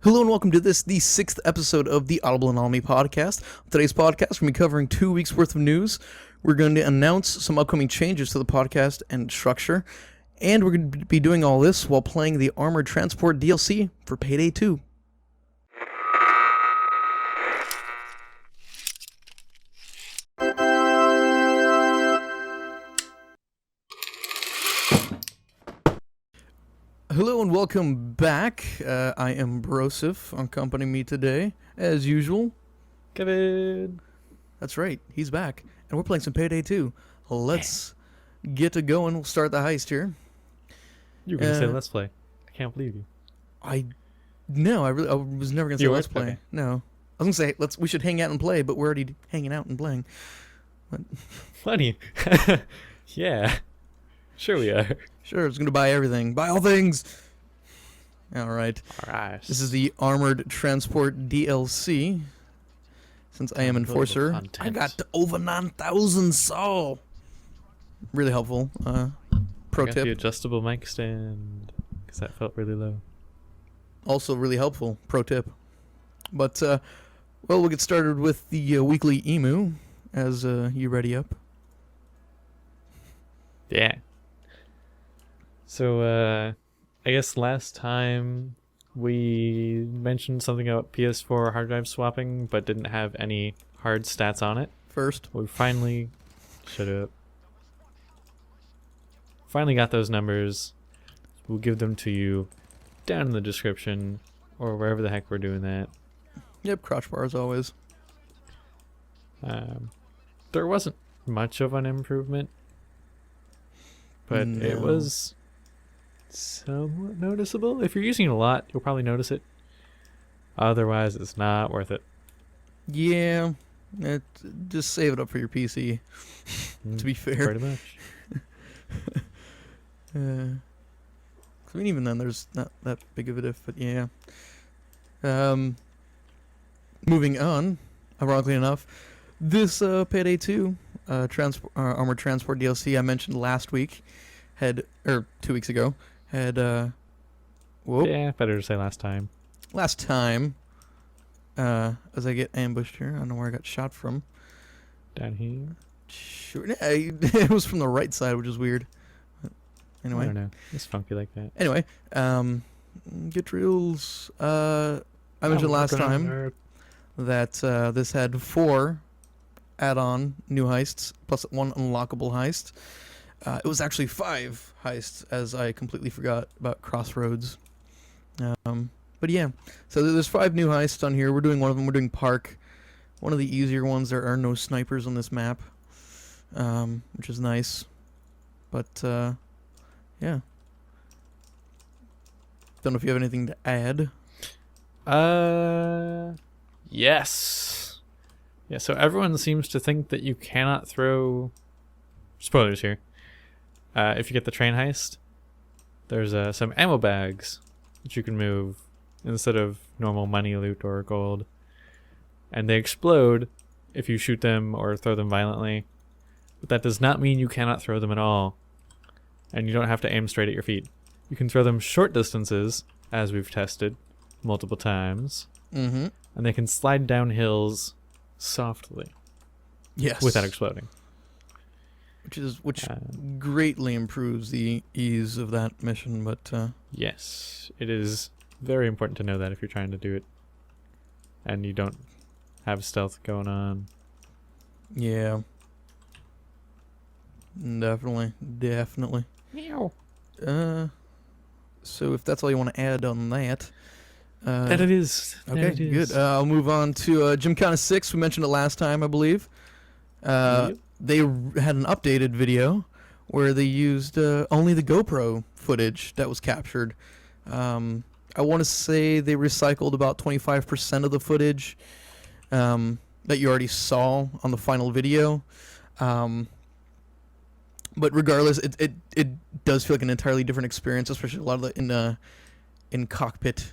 Hello and welcome to the 6th episode of the Audible Anomaly podcast. On today's podcast, we're going to be covering 2 weeks worth of news. We're going to announce some upcoming changes to the podcast and structure. And we're going to be doing all this while playing the Armored Transport DLC for Payday 2. Hello and welcome back. I am Brosif. Accompanying me today, as usual, Kevin. That's right, he's back. And we're playing some Payday 2. Let's get to going. We'll start the heist here. You were going to say let's play. I can't believe you. I was never going to say let's play. Okay. No. I was going to say we should hang out and play, but we're already hanging out and playing. Funny. Yeah. Sure we are. Sure, it's going to buy everything. Buy all things! Alright. Alright. This is the Armored Transport DLC. Since I am Enforcer, I got to over 9,000 Sol. Really helpful. Pro tip. The adjustable mic stand, because that felt really low. Also really helpful. Pro tip. But, well, we'll get started with the weekly emu as you ready up. Yeah. So, I guess last time we mentioned something about PS4 hard drive swapping, but didn't have any hard stats on it. First. We finally... Shut up. Finally got those numbers. We'll give them to you down in the description, or wherever the heck we're doing that. Yep, crotch bar as always. There wasn't much of an improvement, but it was somewhat noticeable. If you're using it a lot, you'll probably notice it. Otherwise, it's not worth it. Yeah, just save it up for your PC, to be fair. Pretty much. I mean, even then, there's not that big of a diff, but yeah. Moving on, ironically enough, this Payday 2 Armored Transport DLC I mentioned last week, 2 weeks ago, had, yeah, better to say last time. Last time, as I get ambushed here, I don't know where I got shot from. Down here? Sure, yeah, it was from the right side, which is weird. Anyway. I don't know. It's funky like that. Anyway, get drills. I mentioned last time that this had 4 add-on new heists, plus 1 unlockable heist. It was actually 5 heists, as I completely forgot about Crossroads. But yeah, so there's 5 new heists on here. We're doing one of them. We're doing Park. One of the easier ones. There are no snipers on this map, which is nice. But, yeah. Don't know if you have anything to add. Yes. Yeah, so everyone seems to think that you cannot throw... Spoilers here. If you get the train heist, there's some ammo bags that you can move instead of normal money loot or gold. And they explode if you shoot them or throw them violently. But that does not mean you cannot throw them at all. And you don't have to aim straight at your feet. You can throw them short distances, as we've tested multiple times. Mm-hmm. And they can slide down hills softly. Yes. Without exploding. Which greatly improves the ease of that mission, but yes, it is very important to know that if you're trying to do it and you don't have stealth going on. Yeah. Definitely. Meow. So if that's all you want to add on that. That it is. Okay, good. I'll move on to Gymkhana 6. We mentioned it last time, I believe. Yep. They had an updated video where they used only the GoPro footage that was captured. I want to say they recycled about 25% of the footage that you already saw on the final video. But regardless, it does feel like an entirely different experience, especially a lot of the in cockpit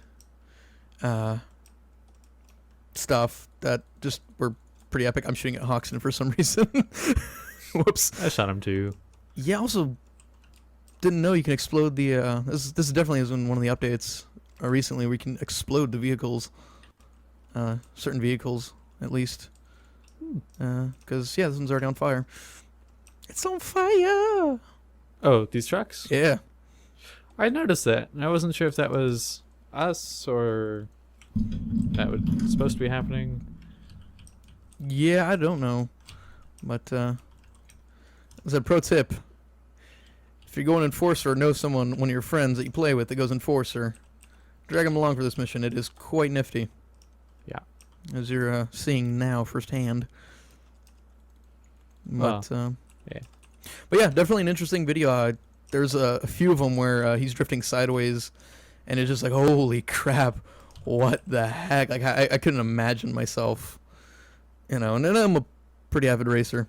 stuff that just were pretty epic. I'm shooting at Hoxton for some reason. Whoops. I shot him too. Yeah, also didn't know you can explode the this definitely is in one of the updates. recently where you can explode the vehicles, certain vehicles at least. Because this one's already on fire. It's on fire. Oh, these trucks? Yeah. I noticed that. I wasn't sure if that was us or that was supposed to be happening. Yeah, I don't know. But, as a pro tip, if you're going Enforcer or know someone, one of your friends that you play with that goes Enforcer, drag them along for this mission. It is quite nifty. Yeah. As you're seeing now firsthand. But, yeah. But yeah, definitely an interesting video. There's a few of them where he's drifting sideways, and it's just like, holy crap, what the heck? Like, I couldn't imagine myself, and I'm a pretty avid racer.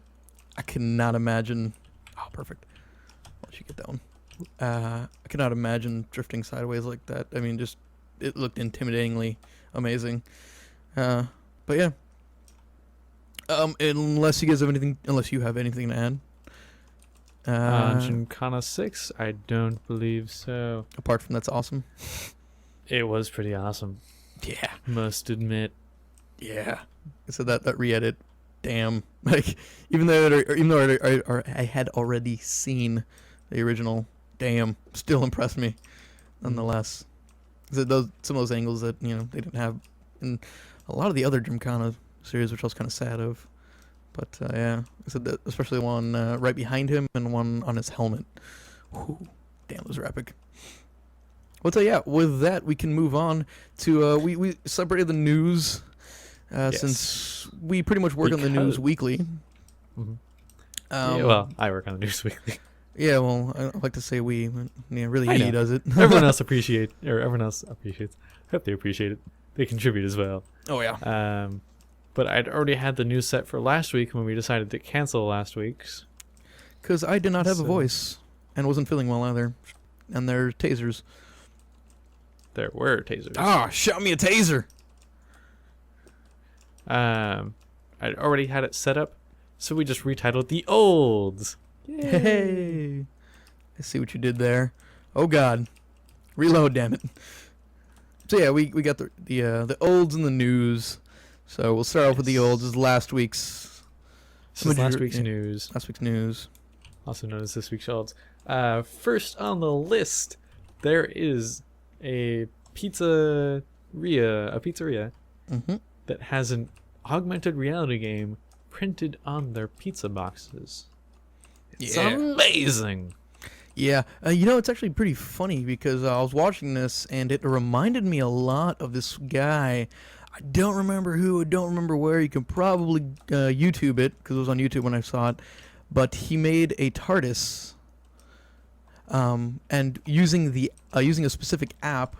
I cannot imagine. Oh, perfect. Why don't you get that one? I cannot imagine drifting sideways like that. I mean, just it looked intimidatingly amazing. But yeah. Unless you guys have anything, unless you have anything to add. Gymkhana 6? I don't believe so. Apart from that's awesome. It was pretty awesome. Yeah. Must admit. Yeah. So that re-edit, damn. Like, even though I had already seen the original, damn, still impressed me, nonetheless. Some of those angles that they didn't have in a lot of the other Gymkhana series, which I was kind of sad of. But yeah, I said that, especially the one right behind him and one on his helmet. Whew, damn, those are epic. Well, so yeah, with that we can move on to we separated the news since we pretty much work on the news weekly. Mm-hmm. Well, I work on the news weekly. Yeah, well, I like to say we, but yeah, really he does it. Everyone else appreciates. Hope they appreciate it. They contribute as well. Oh yeah. But I'd already had the news set for last week when we decided to cancel last week's. Because I did not have a voice and wasn't feeling well either. And there are tasers. There were tasers. Ah, shot me a taser. I'd already had it set up, so we just retitled The Olds. Yay. Hey, I see what you did there. Oh God, reload, damn it. So yeah, we got the olds in the news. So we'll start off with the olds. This is last week's. This is last week's news. Last week's news. Also known as this week's olds. First on the list, there is a pizzeria that has an augmented reality game printed on their pizza boxes. It's amazing. Yeah, it's actually pretty funny because I was watching this and it reminded me a lot of this guy. I don't remember who, I don't remember where. You can probably YouTube it because it was on YouTube when I saw it. But he made a TARDIS, and using a specific app,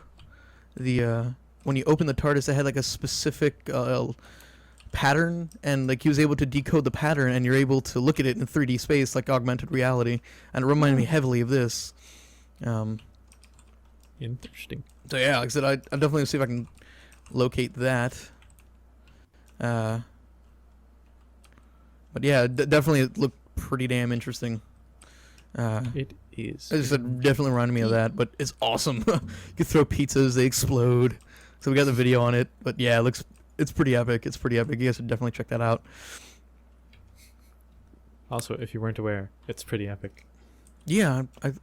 when you open the TARDIS, it had like a specific pattern, and like he was able to decode the pattern, and you're able to look at it in 3D space, like augmented reality, and it reminded me heavily of this. Interesting. So yeah, like I said, I definitely see if I can locate that. But yeah, definitely it looked pretty damn interesting. It is. It definitely reminded me of that, but it's awesome. You can throw pizzas, they explode. So we got the video on it, but yeah, it's pretty epic. It's pretty epic. You guys should definitely check that out. Also, if you weren't aware, it's pretty epic. Yeah, I'm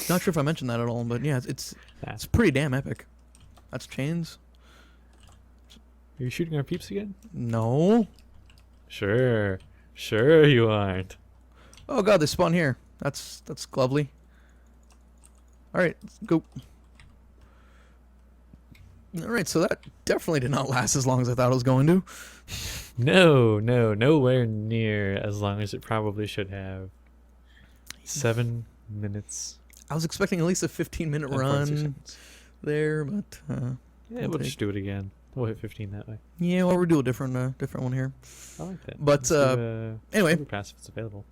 not sure if I mentioned that at all, but yeah, it's pretty damn epic. That's chains. Are you shooting our peeps again? No. Sure you aren't. Oh God, they spawn here. That's lovely. All right, let's go. All right, so that definitely did not last as long as I thought it was going to. No, nowhere near as long as it probably should have. 7 minutes. I was expecting at least a 15-minute run there, but yeah, we'll just do it again. We'll hit 15 that way. Yeah, well, we'll do a different one here. I like that. But anyway, pass if it's available.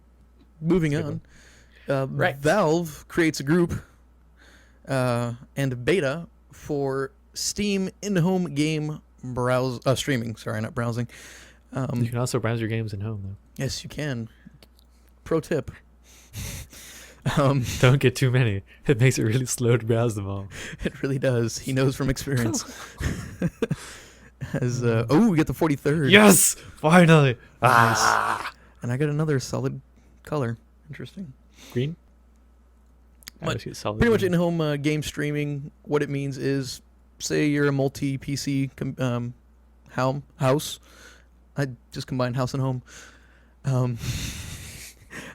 Moving on. Right. Valve creates a group and beta for Steam in-home game streaming. Sorry, not browsing. You can also browse your games in home, though. Yes, you can. Pro tip. Don't get too many. It makes it really slow to browse them all. It really does. He knows from experience. We get the 43rd. Yes! Finally! Nice. Ah! And I got another solid color. Interesting. Green? Pretty much in-home game streaming, what it means is, say you're a multi-PC house. I just combined house and home. Home.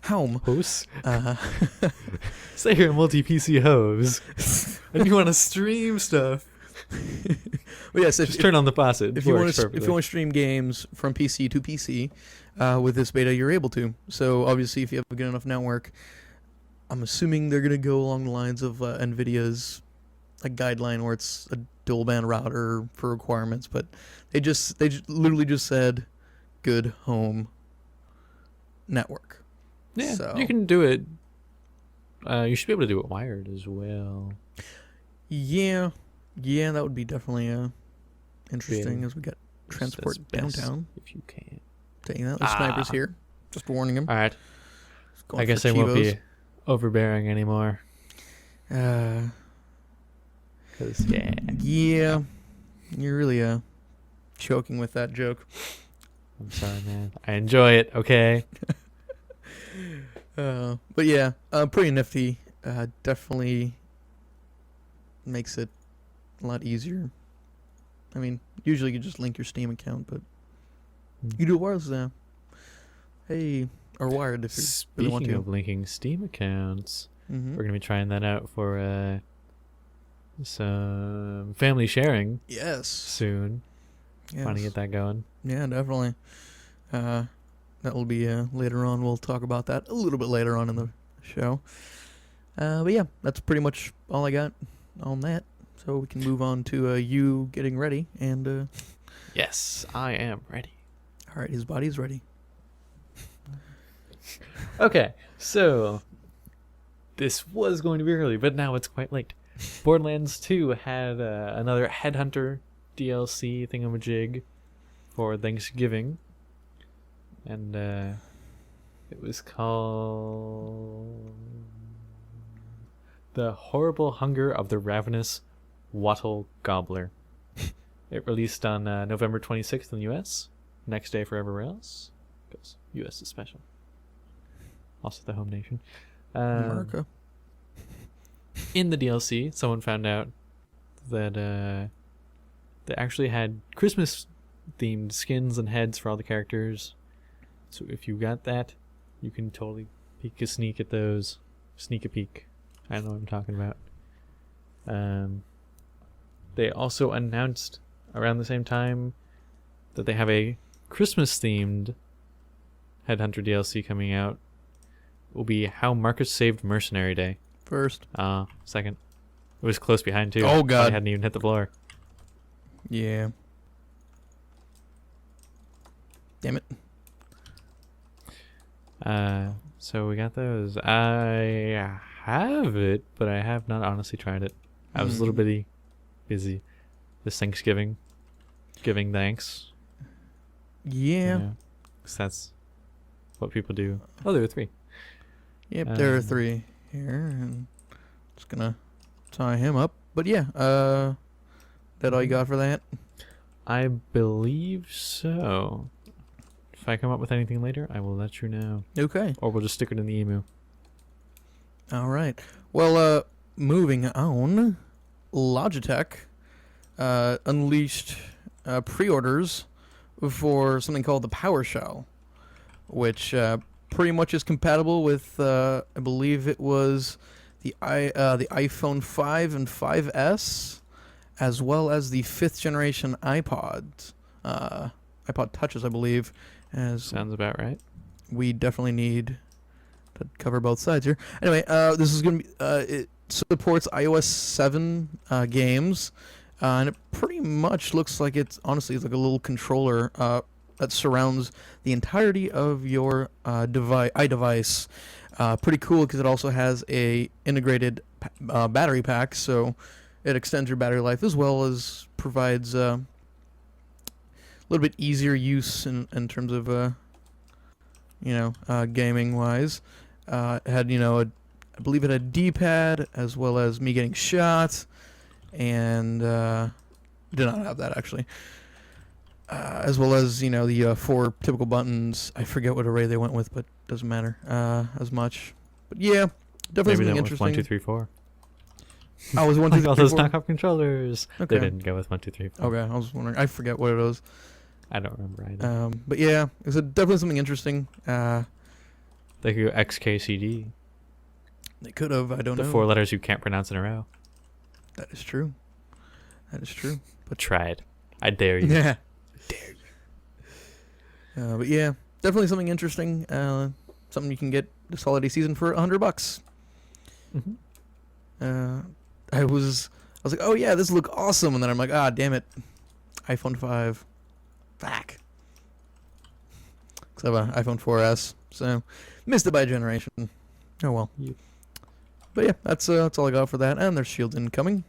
House? Say you're a multi-PC hose. And you want to stream stuff. Well, yes, just turn on the faucet. If you want to stream games from PC to PC with this beta, you're able to. So obviously, if you have a good enough network, I'm assuming they're gonna go along the lines of Nvidia's guideline, where it's a dual band router for requirements. But they literally just said good home network. Yeah, so you can do it. You should be able to do it wired as well. Yeah, that would be definitely interesting as we get transport downtown. If you can. Taking that, the snipers here. Just warning him. All right. I guess they won't be overbearing anymore. Yeah, you're really choking with that joke. I'm sorry, man. I enjoy it. Okay. But yeah, pretty nifty. Definitely makes it a lot easier. I mean, usually you just link your Steam account, but you do it wireless now. Hey, or wired if you really want to. Speaking of linking Steam accounts, we're going to be trying that out for some family sharing. Yes. Soon. Yes. Trying to get that going. Yeah, definitely. That will be later on. We'll talk about that a little bit later on in the show. But yeah, that's pretty much all I got on that. So we can move on to you getting ready. And yes, I am ready. All right, his body's ready. Okay, so this was going to be early, but now it's quite late. Borderlands 2 had another Headhunter DLC thingamajig for Thanksgiving. And it was called The Horrible Hunger of the Ravenous Wattle Gobbler. It released on November 26th in the US. Next day for everywhere else. Because US is special. Also the home nation. America. In the DLC, someone found out that they actually had Christmas-themed skins and heads for all the characters. So if you got that, you can totally peek a sneak at those. Sneak a peek. I know what I'm talking about. They also announced around the same time that they have a Christmas-themed Headhunter DLC coming out. It will be How Marcus Saved Mercenary Day. First. Second. It was close behind, too. Oh, God. I hadn't even hit the floor. Yeah. Damn it. So we got those. I have it, but I have not honestly tried it. I was a little bitty busy this Thanksgiving. Giving thanks. Yeah. Because that's what people do. Oh, there were 3. Yep, there are 3 here. And just gonna tie him up. But yeah, that all you got for that? I believe so. If I come up with anything later, I will let you know. Okay. Or we'll just stick it in the emu. All right. Well, moving on, Logitech unleashed pre-orders for something called the PowerShell, which pretty much is compatible with, I believe it was the iPhone 5 and 5S, as well as the 5th generation iPod Touches, I believe. Sounds about right. We definitely need to cover both sides here. Anyway, this is going to be, it supports iOS 7 games, and it pretty much looks like it's like a little controller that surrounds the entirety of your iDevice. Pretty cool because it also has a integrated battery pack, so it extends your battery life as well as provides a little bit easier use in terms of gaming wise. It had I believe it had D-pad as well as me getting shot, and did not have that actually. As well as the 4 typical buttons. I forget what array they went with, but doesn't matter as much. But yeah, definitely something interesting. 1, 2, 3, 4. Oh, was 1, 2, 3, all those 4? knockoff controllers. Okay. They didn't go with 1, 2, 3, 4. Okay, I was wondering. I forget what it was. I don't remember either. But yeah, it's definitely something interesting. They could go XKCD. They could have. I don't know. The 4 letters you can't pronounce in a row. That is true. That is true. But try it. I dare you. Yeah. Dare you. But yeah, definitely something interesting. Something you can get this holiday season for $100. Mm-hmm. I was like, oh yeah, this look awesome, and then I'm like, damn it, iPhone 5, fuck. Because I have an iPhone 4S, so missed it by a generation. Oh well. Yep. But yeah, that's all I got for that, and there's Shield incoming.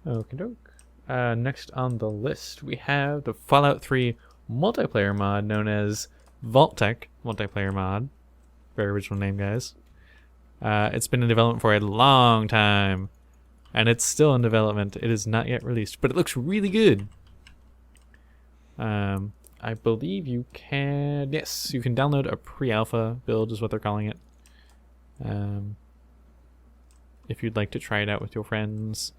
Okie doke. Next on the list, we have the Fallout 3 multiplayer mod known as Vault-Tec multiplayer mod. Very original name, guys. It's been in development for a long time, and it's still in development. It is not yet released, but it looks really good. I believe you can... Yes, you can download a pre-alpha build is what they're calling it. If you'd like to try it out with your friends.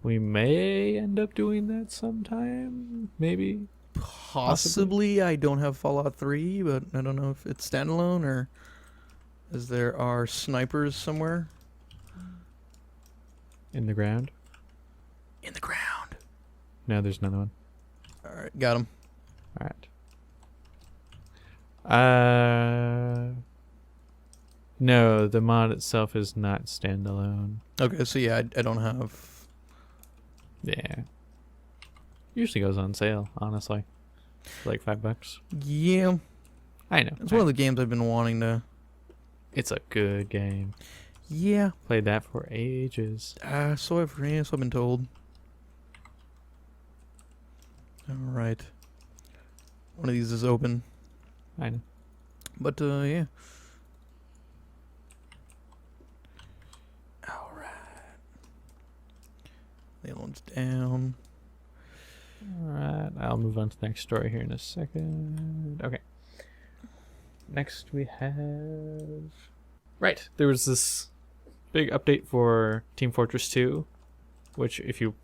We may end up doing that sometime, maybe. Possibly. I don't have Fallout 3, but I don't know if it's standalone or as there are snipers somewhere. In the ground? In the ground. No, there's another one. Alright, got him. Alright. No, the mod itself is not standalone. Okay, so yeah, I don't have... Yeah. Usually goes on sale, honestly. For like $5. Yeah. I know. It's one of the games I've been wanting to... It's a good game. Yeah. Played that for ages. So I've been told. Alright. One of these is open. I know. But, yeah. Alright. The other one's down. Alright, I'll move on to the next story here in a second. Okay. Next we have... Right, there was this big update for Team Fortress 2, which if you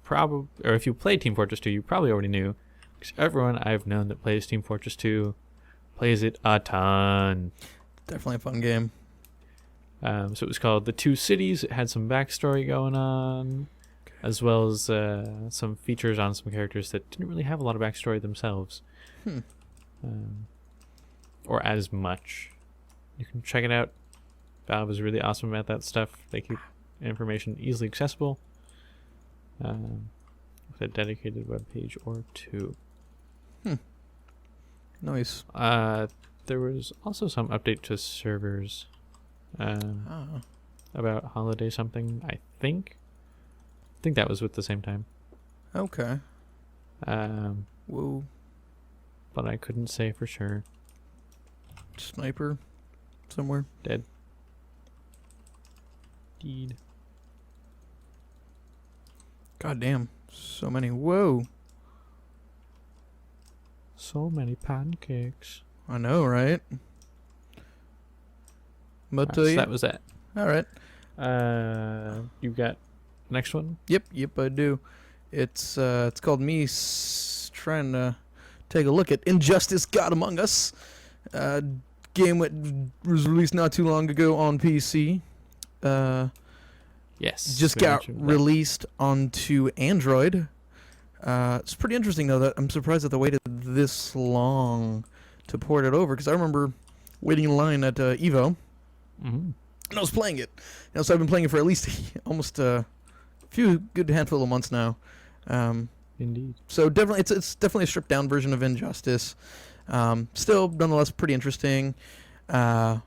played Team Fortress 2, you probably already knew. Because everyone I've known that plays Team Fortress 2 plays it a ton. Definitely a fun game. So it was called The Two Cities. It had some backstory going on, as well as some features on some characters that didn't really have a lot of backstory themselves. Or as much. You can check it out. Valve is really awesome at that stuff. They keep information easily accessible with a dedicated web page or two. Nice. There was also some update to servers about holiday something, I think. I think that was with the same time. Okay. Whoa. But I couldn't say for sure. Sniper somewhere. Dead. Deed. God damn. So many. Whoa. So many pancakes. I know, right? But So yeah. that was that. All right. You got next one? Yep, I do. It's called me trying to take a look at Injustice: God Among Us. Game that was released not too long ago on PC. Yes. Just got released onto Android. It's pretty interesting though that I'm surprised that they waited this long to port it over, because I remember waiting in line at Evo, and I was playing it. So I've been playing it for at least almost a good handful of months now. Indeed. So definitely, it's definitely a stripped down version of Injustice. Still, nonetheless, pretty interesting. But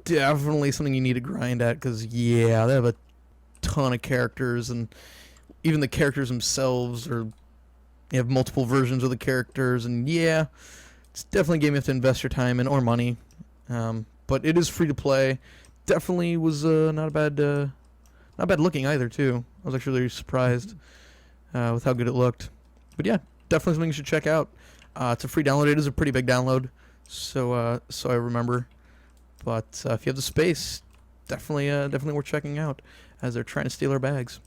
definitely something you need to grind at, because yeah, they have a ton of characters, and even the characters themselves you have multiple versions of the characters, and yeah, it's definitely a game you have to invest your time in or money. But it is free to play. definitely was not bad looking either too. I was actually really surprised with how good it looked. But yeah, definitely something you should check out. It's a free download. It is a pretty big download, so I remember. But if you have the space, definitely worth checking out, as they're trying to steal our bags.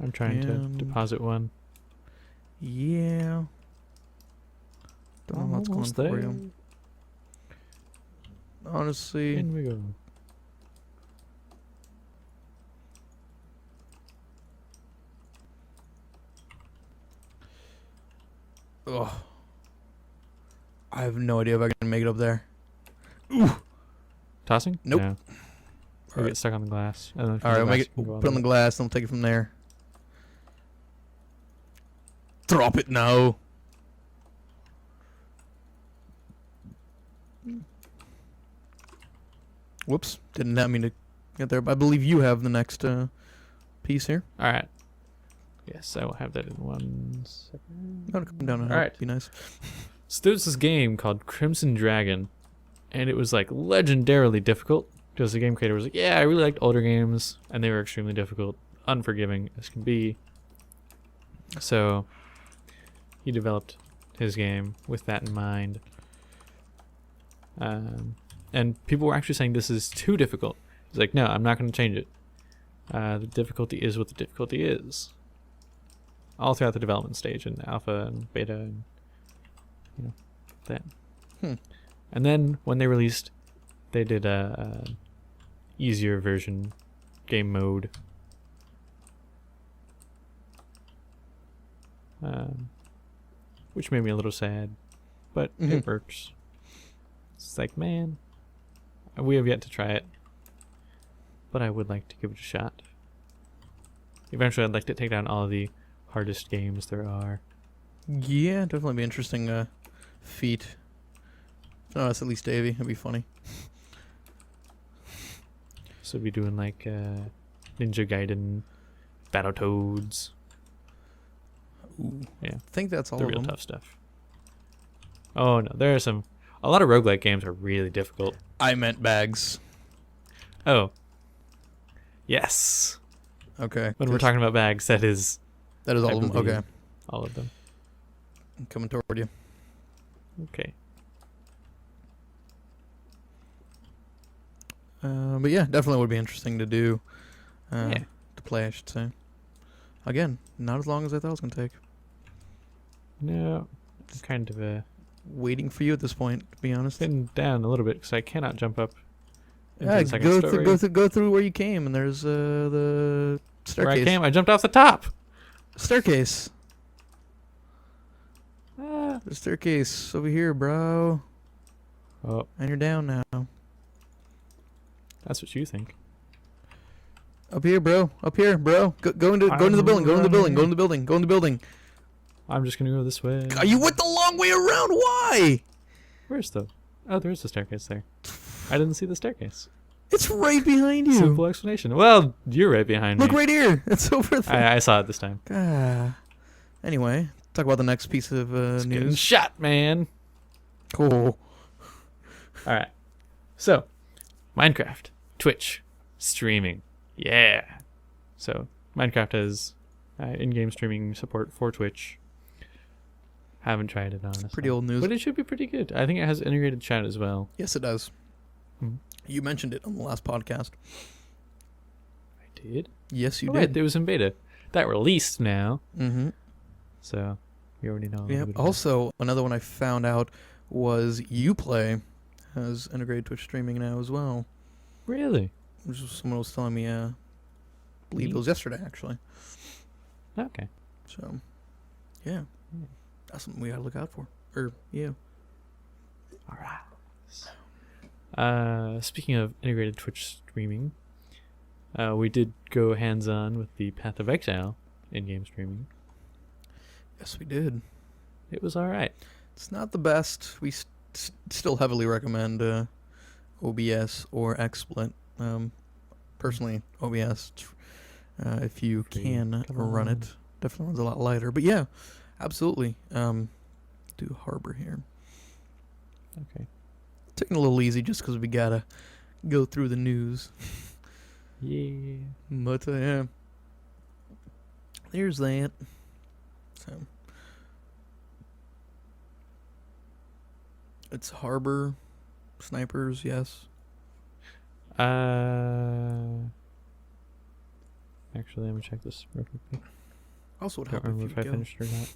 I'm trying to deposit one. Yeah. Don't know what's going for you. Honestly. In we go. Ugh. I have no idea if I can make it up there. Ooh. Tossing? Nope. No. Or get stuck on the glass. All right, make it. Put it on the glass, and we'll take it from there. Drop it now. Whoops! Didn't have mean to get there, but I believe you have the next piece here. All right. Yes, I will have that in 1 second. I'm gonna come down and help. All right. Be nice. So there's this game called Crimson Dragon, and it was like legendarily difficult because the game creator was like, "Yeah, I really liked older games, and they were extremely difficult, unforgiving as can be." So he developed his game with that in mind. And people were actually saying this is too difficult. He's like, no, I'm not going to change it. The difficulty is what the difficulty is. All throughout the development stage, and alpha and beta, and that. And then when they released, they did a easier version, game mode. Which made me a little sad, but it works. It's like, man, we have yet to try it, but I would like to give it a shot. Eventually, I'd like to take down all of the hardest games there are. Yeah, definitely be interesting feat. No, that's at least Davey. That'd be funny. So we'd be doing like Ninja Gaiden, Battletoads. Ooh, yeah, I think that's all the of real them. tough stuff. Oh no, there are some. A lot of roguelike games are really difficult. I meant bags. Oh. Yes. Okay. When we're talking about bags, that is all of them. Okay. All of them. I'm coming toward you. Okay. But yeah, definitely would be interesting to do. Yeah. To play, I should say. Again, not as long as I thought it was going to take. No. I'm kind of waiting for you at this point, to be honest. Sitting down a little bit because I cannot jump up. Into Yeah, the second story. go through where you came, and there's the staircase. Where I came, I jumped off the top. Staircase. Ah. The staircase over here, bro. Oh, And you're down now. that's what you think. Up here, bro. Up here, bro. Go into the building. Go into the building. Go into the building. Go into the building. I'm just gonna go this way. God, you went the long way around. Why? Where's the? Oh, there is a staircase there. I didn't see the staircase. It's right behind you. Simple explanation. Well, you're right behind me. Look right here. It's over there. I saw it this time. Anyway, talk about the next piece of Getting news. shot, man. Cool. All right. So, Minecraft, Twitch, streaming. Yeah. So, Minecraft has in-game streaming support for Twitch. Haven't tried it, honestly. Pretty old news. But it should be pretty good. I think it has integrated chat as well. Yes, it does. Hmm. You mentioned it on the last podcast. I did? Yes, you Oh, did. right, it was in beta. That released now. Mm-hmm. So, you already know. a little Yeah. bit about Also, another one I found out was Uplay has integrated Twitch streaming now as well. it. Really? Which was someone was telling me, I believe it was yesterday, actually. Okay. So, yeah. That's something we gotta look out for. Yeah. All right. Speaking of integrated Twitch streaming, we did go hands-on with the Path of Exile in-game streaming. Yes, we did. It was all right. It's not the best. We still heavily recommend OBS or XSplit. Personally, OBS, if you can run it. Definitely runs a lot lighter. But yeah, absolutely. Do Harbor here. Okay. Taking a little easy just because we gotta go through the news. Yeah. But yeah, there's that. So it's harbor snipers, yes. Actually, let me check this real quickly. Also, would Don't help remember if if you I go. finished or not.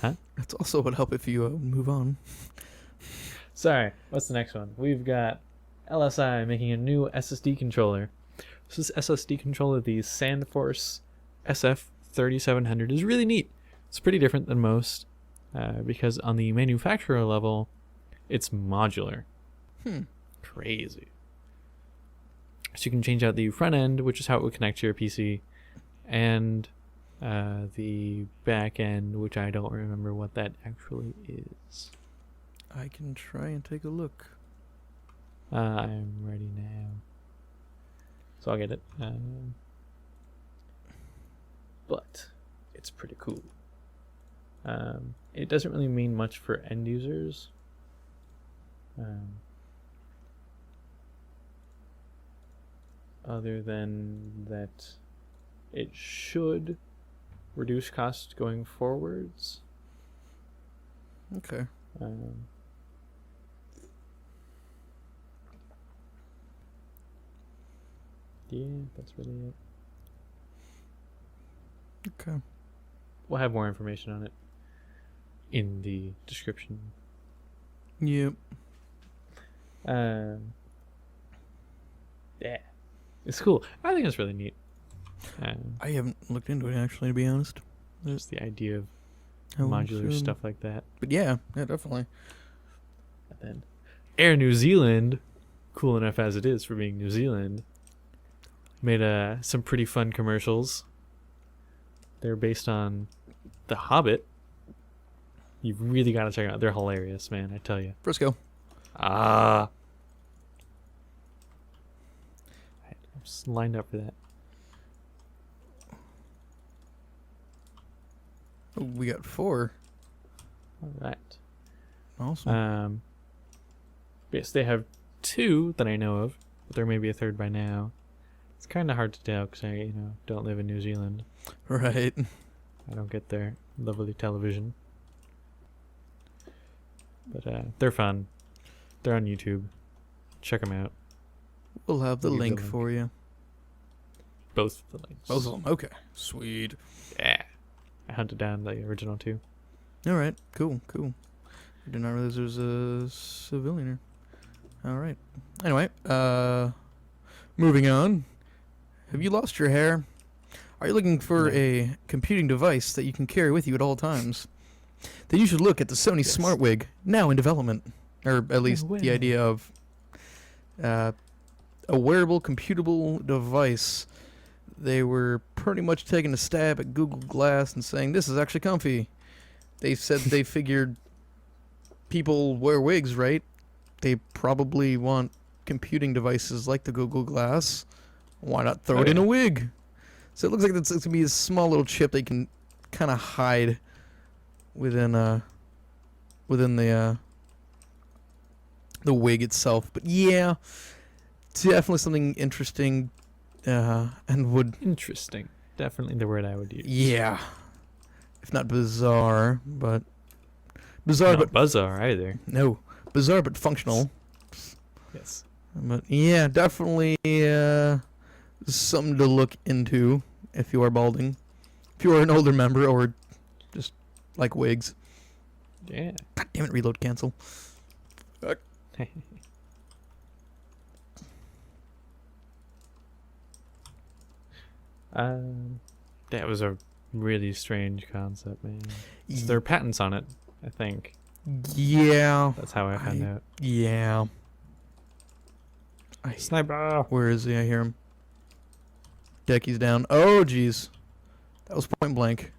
Huh? It's also would help if you move on. Sorry. What's the next one? We've got LSI making a new SSD controller. This SSD controller, the Sandforce SF3700, is really neat. It's pretty different than most because on the manufacturer level, it's modular. Crazy. So you can change out the front end, which is how it would connect to your PC, and the back end, which I don't remember what that actually is. I can try and take a look. I'm ready now. So I'll get it. But it's pretty cool. It doesn't really mean much for end users. Other than that it should reduce cost going forwards. Okay. Yeah, that's really it. Okay. We'll have more information on it in the description. Yep. Yeah, it's cool. I think it's really neat. I haven't looked into it actually, to be honest. Just the idea of How modular soon? stuff like that. But yeah, definitely. And then Air New Zealand, cool enough as it is for being New Zealand, made some pretty fun commercials. They're based on The Hobbit. You've really got to check it out. They're hilarious, man, I tell you. Frisco. I'm just lined up for that. Oh, we got 4. All right. Awesome. Yes, they have 2 that I know of, but there may be a third by now. It's kind of hard to tell because I, don't live in New Zealand. Right. I don't get their lovely television. But they're fun. They're on YouTube. Check them out. We'll have the We'll give link the link. for you. Both of the links. Both of them. Okay. Sweet. Yeah. I hunted down the original 2. All right. Cool. I did not realize there was a civilian here. All right. Anyway, moving on. Have you lost your hair? Are you looking for No. a computing device that you can carry with you at all times? Then you should look at the Sony Yes. Smart Wig, now in development. Or at least way. the idea of a wearable, computable device. They were pretty much taking a stab at Google Glass and saying, this is actually comfy. They said they figured people wear wigs, right? They probably want computing devices like the Google Glass. Why not throw it in a wig? So it looks like it's going to be a small little chip they can kind of hide within the wig itself. But yeah, definitely something interesting, and would Interesting. Definitely the word I would use. if not bizarre, but bizarre, Not but bizarre either. no, bizarre but functional. Yes. But yeah, definitely something to look into if you are balding, if you are an older member or just like wigs. Yeah. God damn it! Reload, cancel. That was a really strange concept, man. So there are patents on it, I think. Yeah. That's how I found out. Yeah. Sniper! Where is he? I hear him. Decky's down. Oh, jeez. That was point blank.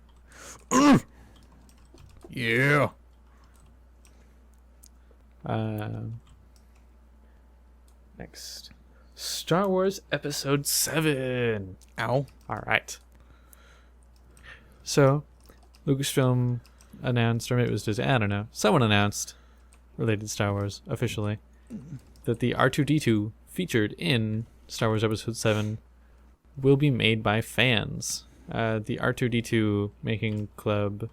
Yeah. Next. Star Wars Episode 7. Ow. Alright. So, Lucasfilm announced, or maybe it was just, I don't know, someone announced related to Star Wars officially that the R2-D2 featured in Star Wars Episode 7 will be made by fans. The R2-D2 making club,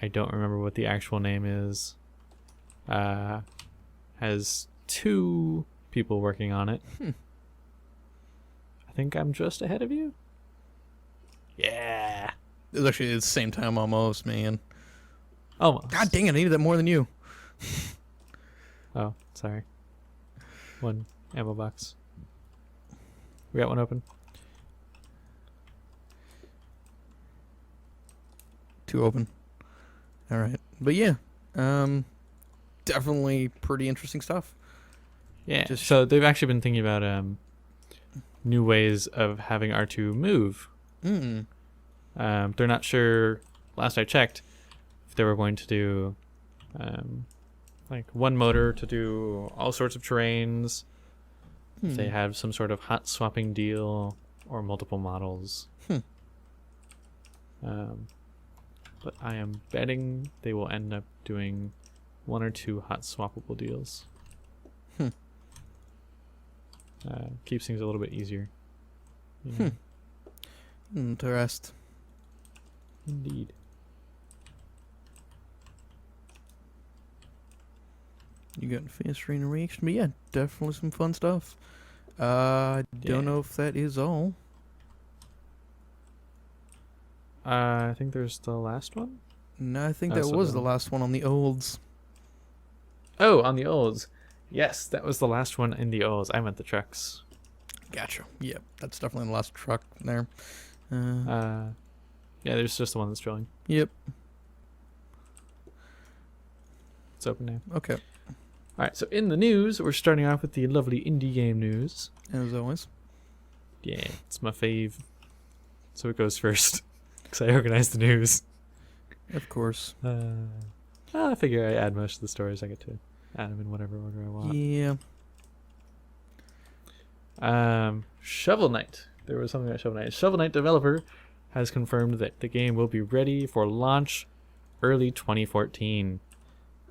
I don't remember what the actual name is, has 2 people working on it. I think I'm just ahead of you. Yeah. It was actually at the same time almost, man. Almost. God dang it, I needed that more than you. Oh, sorry. 1 ammo box. We got one open. 2 open. All right. But yeah, definitely pretty interesting stuff. Yeah. So they've actually been thinking about new ways of having R2 move. They're not sure, last I checked, if they were going to do like one motor to do all sorts of terrains, if they have some sort of hot swapping deal, or multiple models. But I am betting they will end up doing 1 or 2 hot swappable deals. Keeps things a little bit easier. You know? Interest. Indeed. You got fast arena reaction, but yeah, definitely some fun stuff. Don't know if that is all. I think there's the last one. No, I think that was the last one on the olds. Oh, on the olds. Yes, that was the last one in the olds. I meant the trucks. Gotcha. Yep, that's definitely the last truck there. Yeah, there's just the one that's drilling. Yep. It's open now. Okay. All right, so in the news, we're starting off with the lovely indie game news. As always. Yeah, it's my fave. So it goes first, because I organize the news. Of course. I figure I add most of the stories. I get to add them in whatever order I want. Yeah. Shovel Knight. There was something about Shovel Knight. Shovel Knight developer has confirmed that the game will be ready for launch early 2014.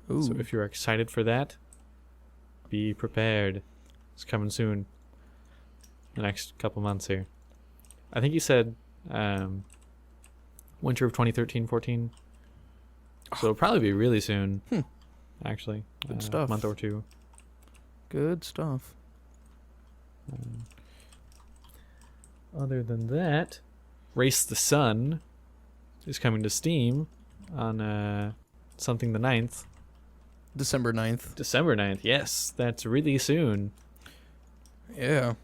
Ooh. So if you're excited for that, be prepared. It's coming soon. The next couple months here. I think you said winter of 2013-14. So it'll probably be really soon. Actually. Good stuff. A month or 2. Good stuff. Other than that, Race the Sun is coming to Steam on something the 9th. December 9th. December 9th, yes. That's really soon. Yeah.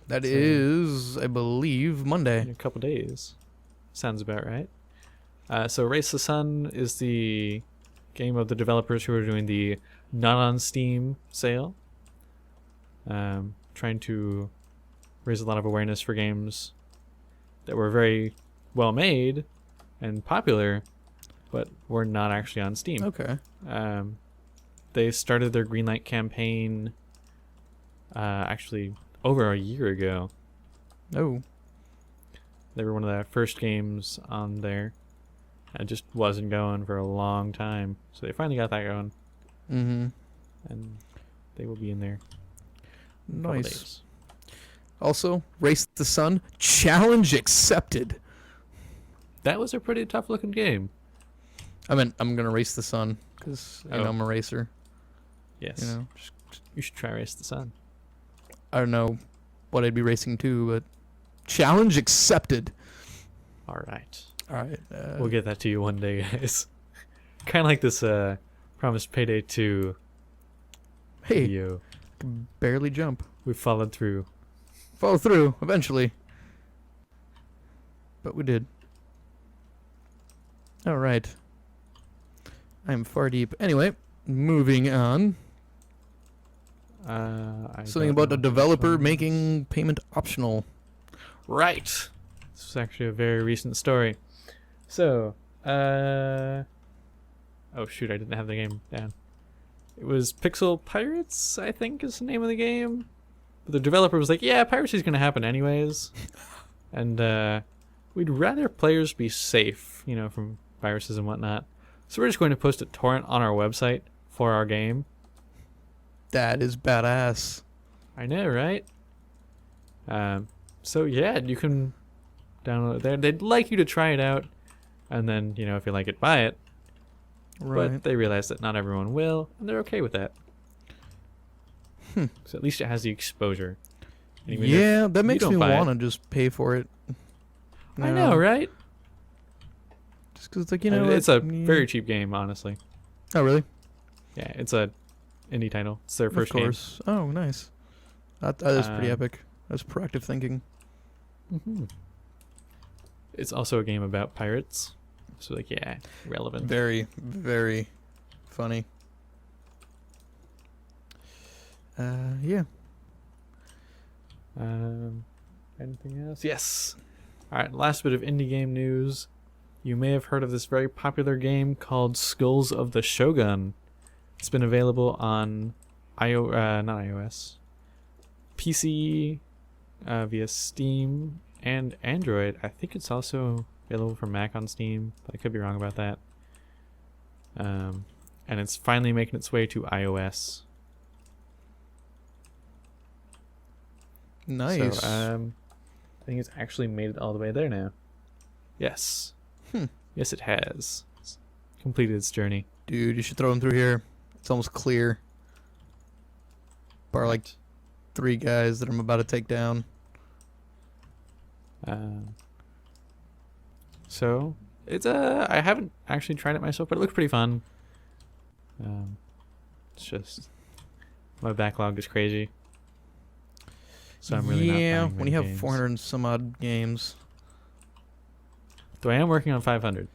That is, I believe, Monday. In a couple days. Sounds about right. So Race the Sun is the game of the developers who are doing the not on Steam sale. Trying to raise a lot of awareness for games that were very well made and popular, but were not actually on Steam. Okay. They started their Greenlight campaign actually over a year ago. Oh. They were one of the first games on there. It just wasn't going for a long time. So they finally got that going. Mm-hmm. And they will be in there. Nice. Also, Race the Sun, challenge accepted. That was a pretty tough looking game. I mean, I'm going to race the sun because I know I'm a racer. Yes. You know, you should try Race the Sun. I don't know what I'd be racing to, but challenge accepted. All right. All right. We'll get that to you one day, guys. Kind of like this promised Payday 2 video. Can barely jump. We followed through. Follow through eventually. But we did. All right. I'm far deep. Anyway, moving on. Something about a developer making payment optional. Right. This was actually a very recent story. So, oh shoot, I didn't have the game down. It was Pixel Pirates, I think is the name of the game. But the developer was like, yeah, piracy's going to happen anyways. And we'd rather players be safe, you know, from viruses and whatnot. So we're just going to post a torrent on our website for our game. That is badass. I know, right? So yeah, you can download it there. They'd like you to try it out, and then if you like it, buy it. Right. But they realize that not everyone will, and they're okay with that. So at least it has the exposure. Yeah, that makes me want to just pay for it. I know, right? Just because it's like, it's a very cheap game, honestly. Oh, really? Yeah, it's a indie title. It's their first game. Of course. Oh, nice. That is pretty epic. That's proactive thinking. Mm-hmm. It's also a game about pirates. So, like, yeah, relevant. Very, very funny. Yeah. Anything else? Yes. All right, last bit of indie game news. You may have heard of this very popular game called Skulls of the Shogun. It's been available on not iOS, PC, via Steam and Android. I think it's also available for Mac on Steam, but I could be wrong about that. And it's finally making its way to iOS. Nice. So, I think it's actually made it all the way there now. Yes. Yes, it has. It's completed its journey. Dude, you should throw him through here. It's almost clear. Bar like 3 guys that I'm about to take down. So it's I haven't actually tried it myself, but it looks pretty fun. It's just my backlog is crazy. So I'm really not buying when you have games. 400 and some odd games. Though I am working on 500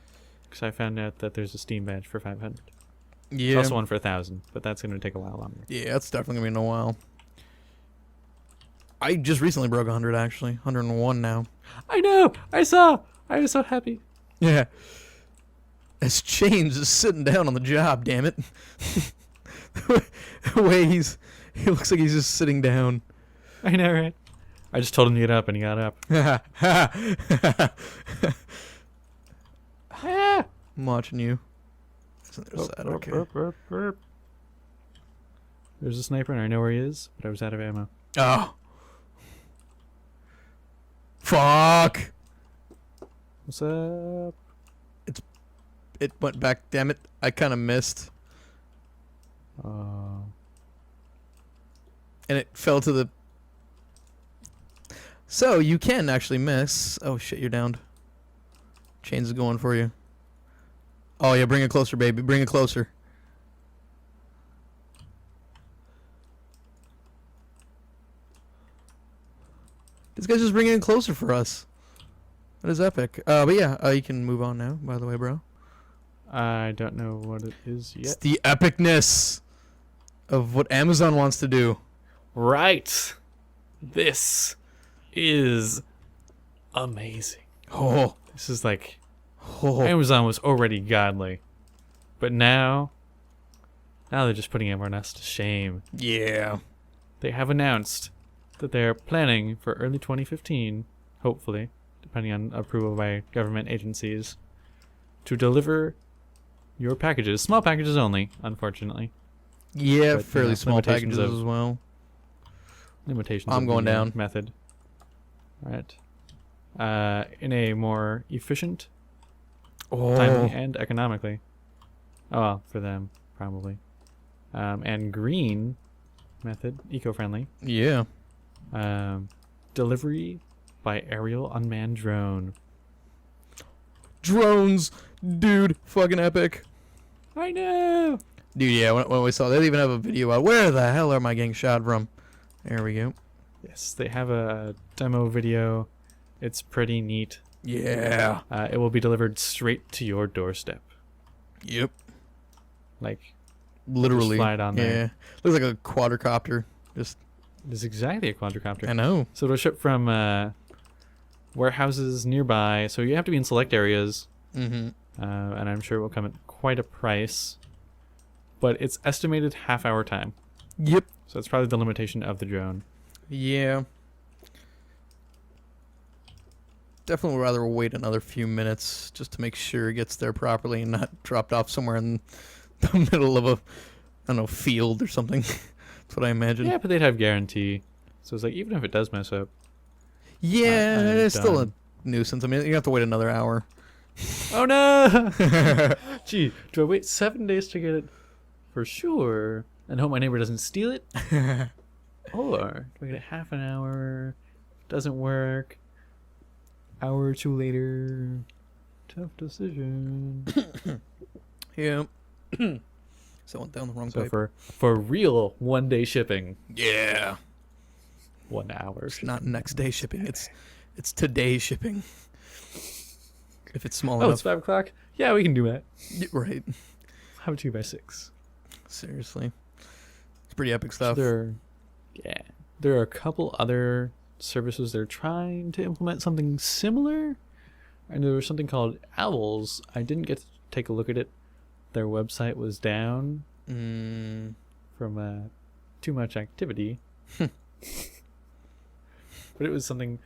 because I found out that there's a Steam badge for 500. Yeah. There's also one for 1,000, but that's going to take a while longer. Yeah, that's definitely going to be in a while. I just recently broke 100, actually. 101 now. I know! I saw! I was so happy. Yeah. As Chains is sitting down on the job, damn it. The way he looks like he's just sitting down. I know, right? I just told him to get up, and he got up. I'm watching you. Okay. There's a sniper, and I know where he is, but I was out of ammo. Oh. Fuck. What's up? It went back, damn it. I kind of missed. Oh. And it fell to the... So, you can actually miss. Oh, shit, you're downed. Chains is going for you. Oh, yeah, bring it closer, baby. Bring it closer. This guy's just bringing it closer for us. That is epic. But yeah, you can move on now, by the way, bro. I don't know what it is yet. It's the epicness of what Amazon wants to do. Right. This is amazing. Oh. This is like... Oh. Amazon was already godly. But now they're just putting Amazon to shame. Yeah. They have announced that they're planning for early 2015, hopefully, depending on approval by government agencies, to deliver your packages. Small packages only, unfortunately. Yeah, But, fairly small limitations packages of- as well. Limitations I'm of going the down. Method. All right. In a more efficient, timely, and economically. Oh, well, for them, probably. And green method, eco-friendly. Yeah. Delivery by aerial unmanned drone. Drones, dude, fucking epic. I know. Dude, yeah, when we saw, they even have a video out. Where the hell am I getting shot from? There we go. Yes, they have a demo video. It's pretty neat. Yeah. It will be delivered straight to your doorstep. Yep. Like, Literally. just slide on there. Yeah. Looks like a quadricopter. Just, It's exactly a quadricopter. I know. So it'll ship from warehouses nearby. So you have to be in select areas. Mm-hmm. And I'm sure it will come at quite a price. But it's estimated half-hour time. Yep. So it's probably the limitation of the drone. Yeah. Definitely would rather wait another few minutes just to make sure it gets there properly and not dropped off somewhere in the middle of a, I don't know, field or something. That's what I imagine. Yeah, but they'd have guarantee. So it's like, even if it does mess up. Yeah, I'm it's still a done. nuisance. I mean, you have to wait another hour. Oh no! Gee, do I wait 7 days to get it for sure and hope my neighbor doesn't steal it? Or do I get it half an hour? Doesn't work. Hour or two later. Tough decision. Yeah. So I went down the wrong So pipe. for real 1 day shipping, Yeah. 1 hour. It's not next day shipping. It's today shipping. If it's small Oh, enough. it's 5 o'clock? Yeah, we can do that. Right. How about 2 by 6? Seriously. It's pretty epic So stuff. there are a couple other services that are trying to implement something similar. And there was something called Owls. I didn't get to take a look at it. Their website was down from too much activity. But it was something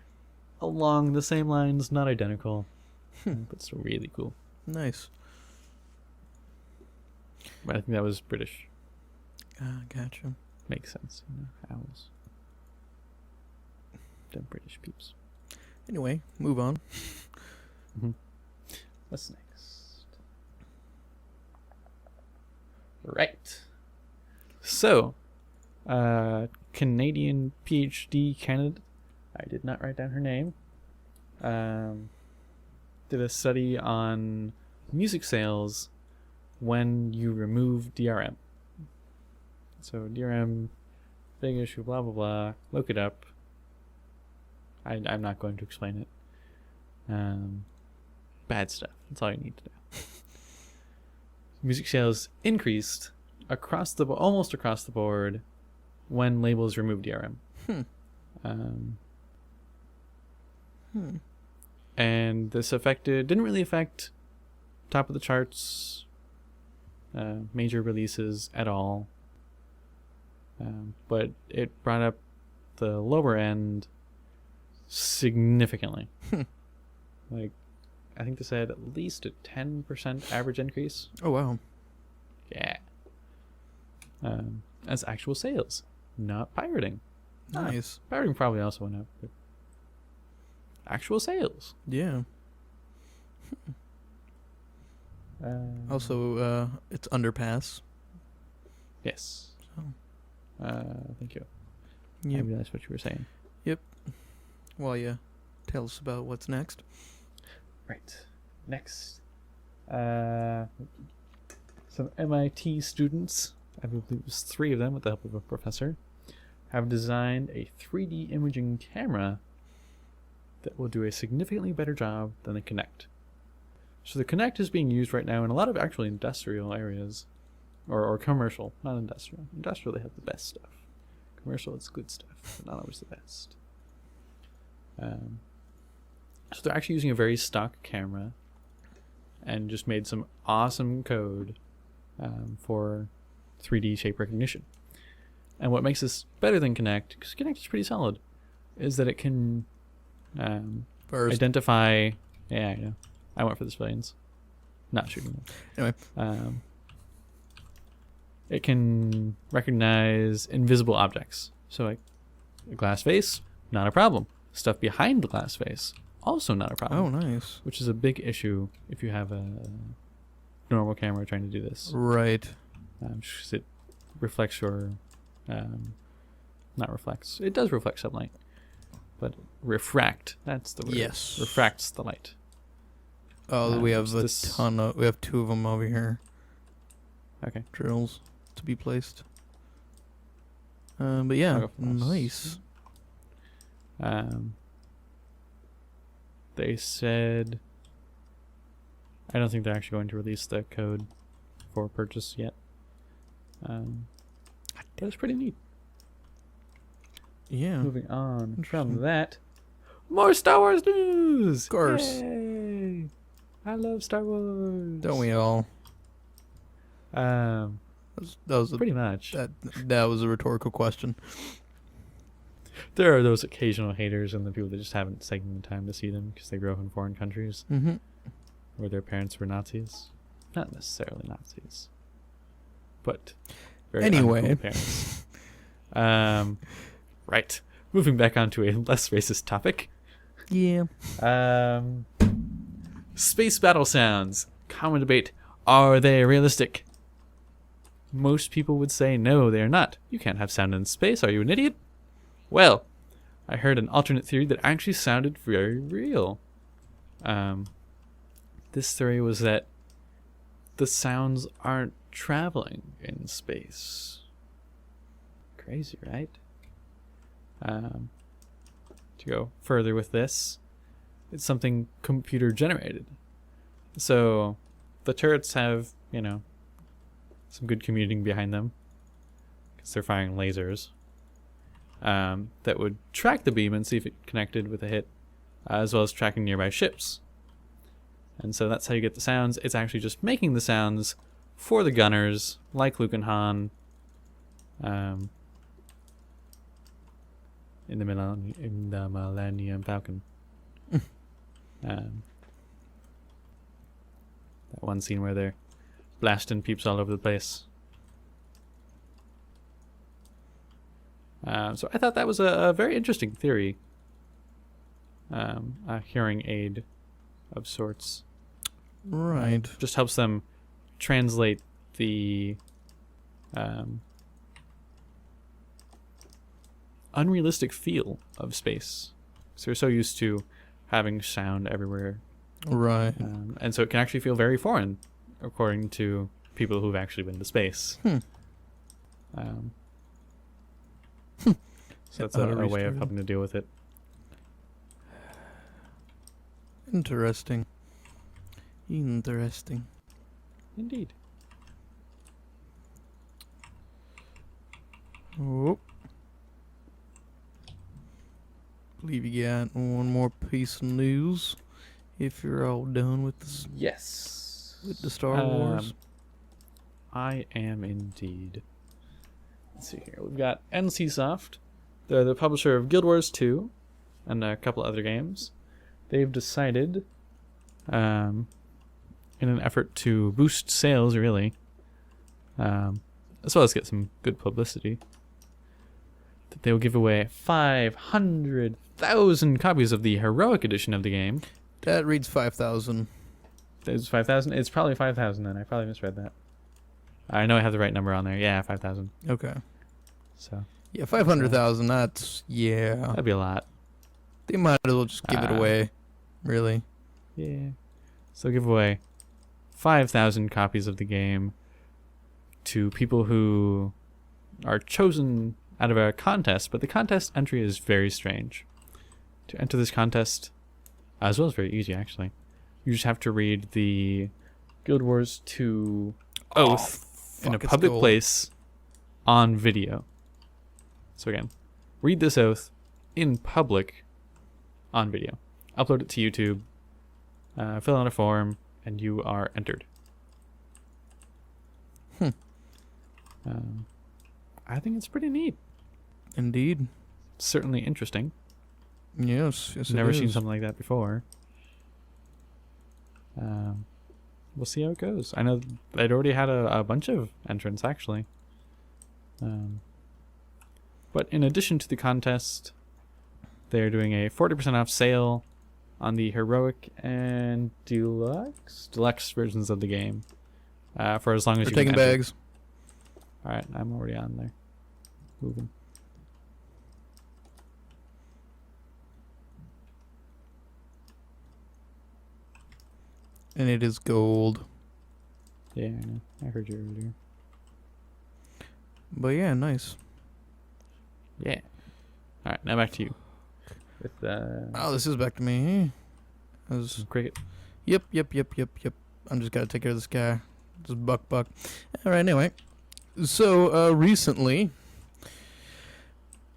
along the same lines, not identical, but still really cool. Nice. But I think that was British. Gotcha. Makes sense, Owls. Them British peeps. Anyway, move on. What's next? Right. So, Canadian PhD candidate, I did not write down her name, did a study on music sales when you remove DRM. So DRM, big issue, blah, blah, blah. Look it up. I'm not going to explain it. Bad stuff. That's all you need to know. Music sales increased almost across the board when labels removed DRM. And this didn't really affect top of the charts, major releases at all. But it brought up the lower end significantly. Like, I think they said at least a 10% average increase. Oh, wow. Yeah. As actual sales, not pirating. Nice. Pirating probably also went up. But actual sales. Yeah. Also, it's Underpass. Yes. So. Thank you. Yep. Maybe that's what you were saying. Well, yeah. Tell us about what's next. Right. Next. Some MIT students, I believe it was 3 of them with the help of a professor, have designed a 3D imaging camera that will do a significantly better job than the Kinect. So the Kinect is being used right now in a lot of actually industrial areas, or commercial, not industrial. Industrial, they have the best stuff. Commercial, it's good stuff, but not always the best. So they're actually using a very stock camera and just made some awesome code for 3D shape recognition. And what makes this better than Kinect, because Kinect is pretty solid, is that it can identify... Yeah, I know. I went for the civilians. Not shooting them. Anyway. It can recognize invisible objects. So like a glass vase, not a problem. Stuff behind the glass vase, also not a problem. Oh, nice. Which is a big issue if you have a normal camera trying to do this. Right. Just it reflects your... not reflects. It does reflect sunlight. But refract, that's the word. Yes. Refracts the light. Oh, we have we have 2 of them over here. Okay. Drills to be placed. But yeah, nice. They said... I don't think they're actually going to release the code for purchase yet. But it's pretty neat. Yeah. Moving on from that, more Star Wars news! Of course. Yay! I love Star Wars. Don't we all? That was pretty much. That was a rhetorical question. There are those occasional haters and the people that just haven't taken the time to see them because they grew up in foreign countries where their parents were Nazis. Not necessarily Nazis, but very anyway. uncool parents. Right. Moving back onto a less racist topic. Yeah. Space battle sounds. Common debate. Are they realistic? Most people would say no, they are not. You can't have sound in space. Are you an idiot? Well, I heard an alternate theory that actually sounded very real. This theory was that the sounds aren't traveling in space. Crazy, right? To go further with this, it's something computer generated. So the turrets have, some good computing behind them because they're firing lasers that would track the beam and see if it connected with a hit, as well as tracking nearby ships. And so that's how you get the sounds. It's actually just making the sounds for the gunners, like Luke and Han, in the Millennium Falcon. That one scene where they're blasting peeps all over the place. So I thought that was a very interesting theory. A hearing aid of sorts. Right. Just helps them translate the unrealistic feel of space. So they're so used to having sound everywhere. Right. And so it can actually feel very foreign, according to people who've actually been to space. So that's a way of helping to deal with it. Interesting. Indeed. Oh. Believe you got one more piece of news. If you're all done with this, Yes. with the Star Wars. I am indeed. Let's see here. We've got NCSoft. They're the publisher of Guild Wars 2 and a couple other games. They've decided, in an effort to boost sales, really, as well as get some good publicity, that they will give away 500,000 copies of the Heroic Edition of the game. That reads 5,000. It's 5,000? It's probably 5,000 then. I probably misread that. I know I have the right number on there. Yeah, 5,000. Okay. So. Yeah, 500,000. That's That'd be a lot. They might as well just give it away. Really. Yeah. So give away 5,000 copies of the game to people who are chosen out of a contest, but the contest entry is very strange. To enter this contest, as well as very easy actually, you just have to read the Guild Wars 2 oath in a public place on video. So again, read this oath in public on video. Upload it to YouTube, fill out a form, and you are entered. I think it's pretty neat. Indeed. Certainly interesting. Yes, Never seen something like that before. We'll see how it goes. I know they'd already had a bunch of entrants, actually. But in addition to the contest, they're doing a 40% off sale on the Heroic and Deluxe versions of the game. For as long as We're you taking can enter. bags. Alright, I'm already on there. Moving. And it is gold. Yeah, I know. I heard you earlier. But yeah, nice. Yeah. Alright, now back to you. With Oh, this is back to me. cricket. Yep. I'm just gotta take care of this guy. Just buck. Alright, anyway. So, recently,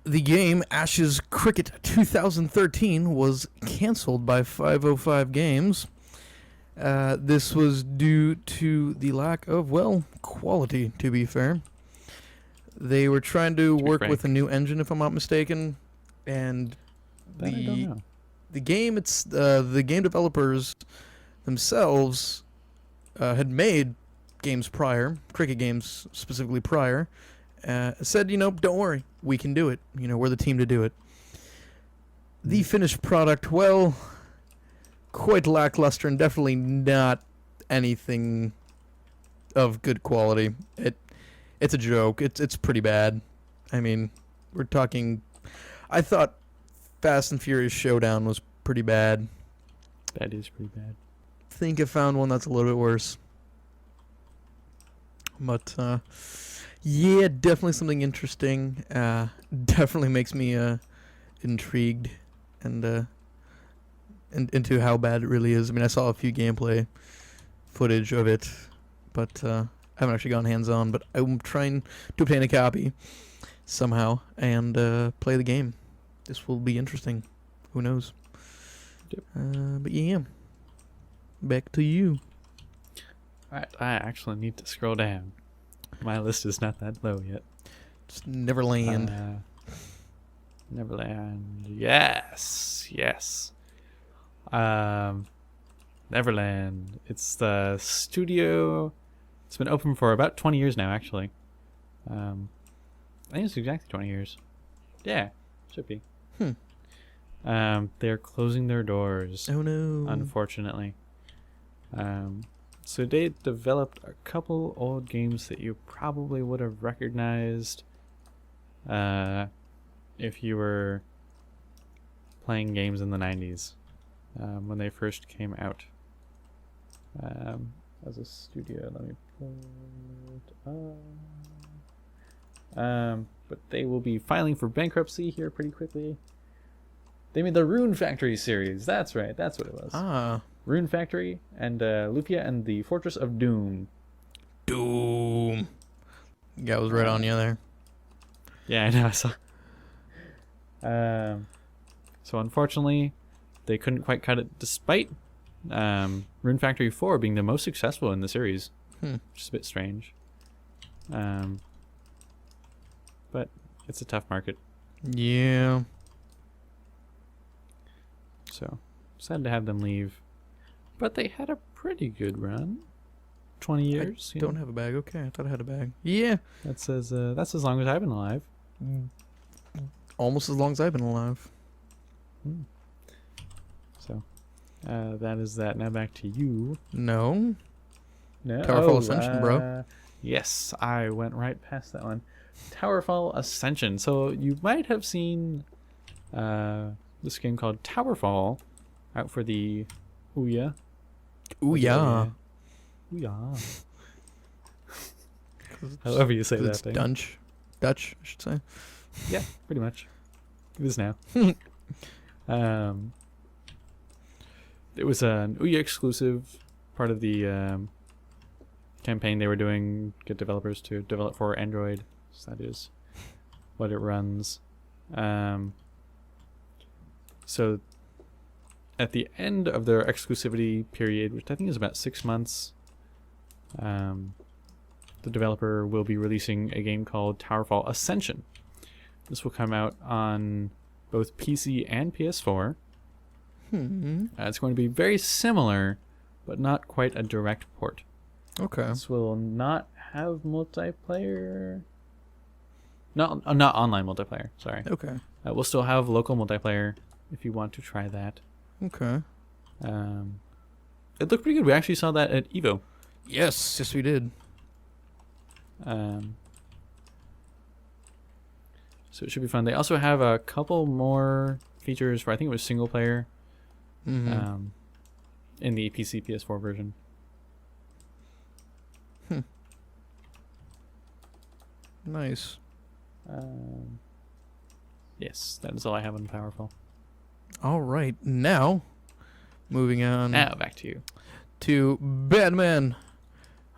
the game Ashes Cricket 2013 was canceled by 505 Games. This was due to the lack of, quality, to be fair. They were trying to work with a new engine, if I'm not mistaken, and I don't know. the game developers themselves had made games prior, cricket games specifically prior, said, don't worry, we can do it. We're the team to do it. The finished product, well, quite lackluster and definitely not anything of good quality. It's a joke. It's pretty bad. I mean, we're talking. I thought Fast and Furious Showdown was pretty bad. That is pretty bad. Think I found one that's a little bit worse. But yeah, definitely something interesting. Definitely makes me intrigued and into how bad it really is. I mean, I saw a few gameplay footage of it, but I haven't actually gone hands-on. But I'm trying to obtain a copy somehow and play the game. This will be interesting. Who knows? Yep. But yeah, back to you. Alright, I actually need to scroll down. My list is not that low yet. Just Neverland. Neverland. Yes. Neverland. It's the studio. It's been open for about 20 years now, actually. I think it's exactly 20 years. Yeah, should be. They're closing their doors. Oh no. Unfortunately. So they developed a couple old games that you probably would have recognized if you were playing games in the 90s when they first came out. As a studio, let me pull it up. But they will be filing for bankruptcy here pretty quickly. They made the Rune Factory series. That's right. That's what it was. Rune Factory and Lupia and the Fortress of Doom. Doom. Yeah, I was right on you there. Yeah, I know. I saw. So unfortunately, they couldn't quite cut it, despite Rune Factory 4 being the most successful in the series. Which is a bit strange. But it's a tough market. Yeah. So sad to have them leave. But they had a pretty good run. 20 years. I don't have a bag. Okay, I thought I had a bag. Yeah. That's as long as I've been alive. Almost as long as I've been alive. So that is that. Now back to you. No. No. Towerfall Ascension, bro. Yes, I went right past that one. Towerfall Ascension. So you might have seen this game called Towerfall out for the Ouya. Ouya. Ouya. However you say that thing. Dutch, I should say. Yeah, pretty much. It is now. It was an Ouya exclusive, part of the campaign they were doing, get developers to develop for Android. So that is what it runs. So at the end of their exclusivity period, which I think is about 6 months, the developer will be releasing a game called Towerfall Ascension. This will come out on both PC and PS4. It's going to be very similar, but not quite a direct port. Okay. This will not have multiplayer. Not online multiplayer. Sorry. Okay. We'll still have local multiplayer if you want to try that. Okay. It looked pretty good. We actually saw that at Evo. Yes, we did. So it should be fun. They also have a couple more features for, I think it was single player, in the PC PS4 version. Nice. Yes, that is all I have on Powerful. All right, now moving on. Now back to you. To Batman: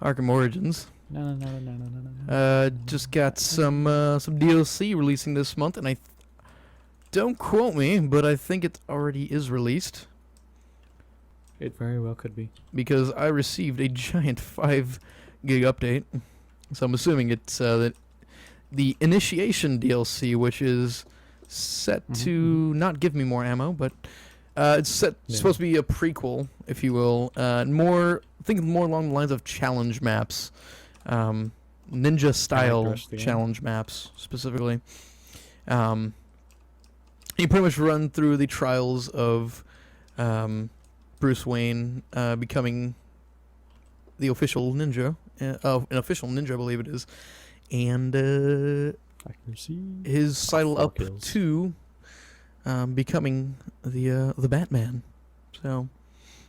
Arkham Origins. No. Just got some DLC releasing this month, and don't quote me, but I think it already is released. It very well could be. Because I received a giant 5 gig update. So I'm assuming it's the Initiation DLC, which is set to not give me more ammo, but it's supposed to be a prequel, if you will. Think more along the lines of challenge maps. ninja style rest of the game. challenge maps specifically. You pretty much run through the trials of Bruce Wayne becoming the official ninja, an official ninja, I believe it is, and I can see his sidle 4 up kills. to becoming the Batman. So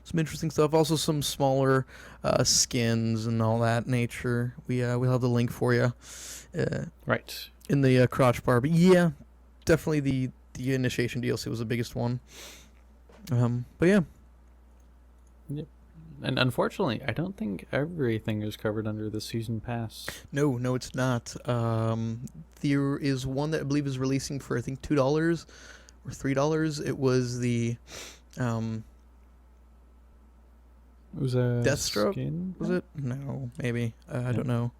some interesting stuff. Also some smaller skins and all that nature. We'll have the link for you. Right. In the crotch bar. But yeah, definitely the initiation DLC was the biggest one. But yeah. Yep. And unfortunately, I don't think everything is covered under the season pass. No, it's not. There is one that I believe is releasing for I think $2 or $3. It was the It was a Deathstroke? skin? Was it? No, maybe. I don't know.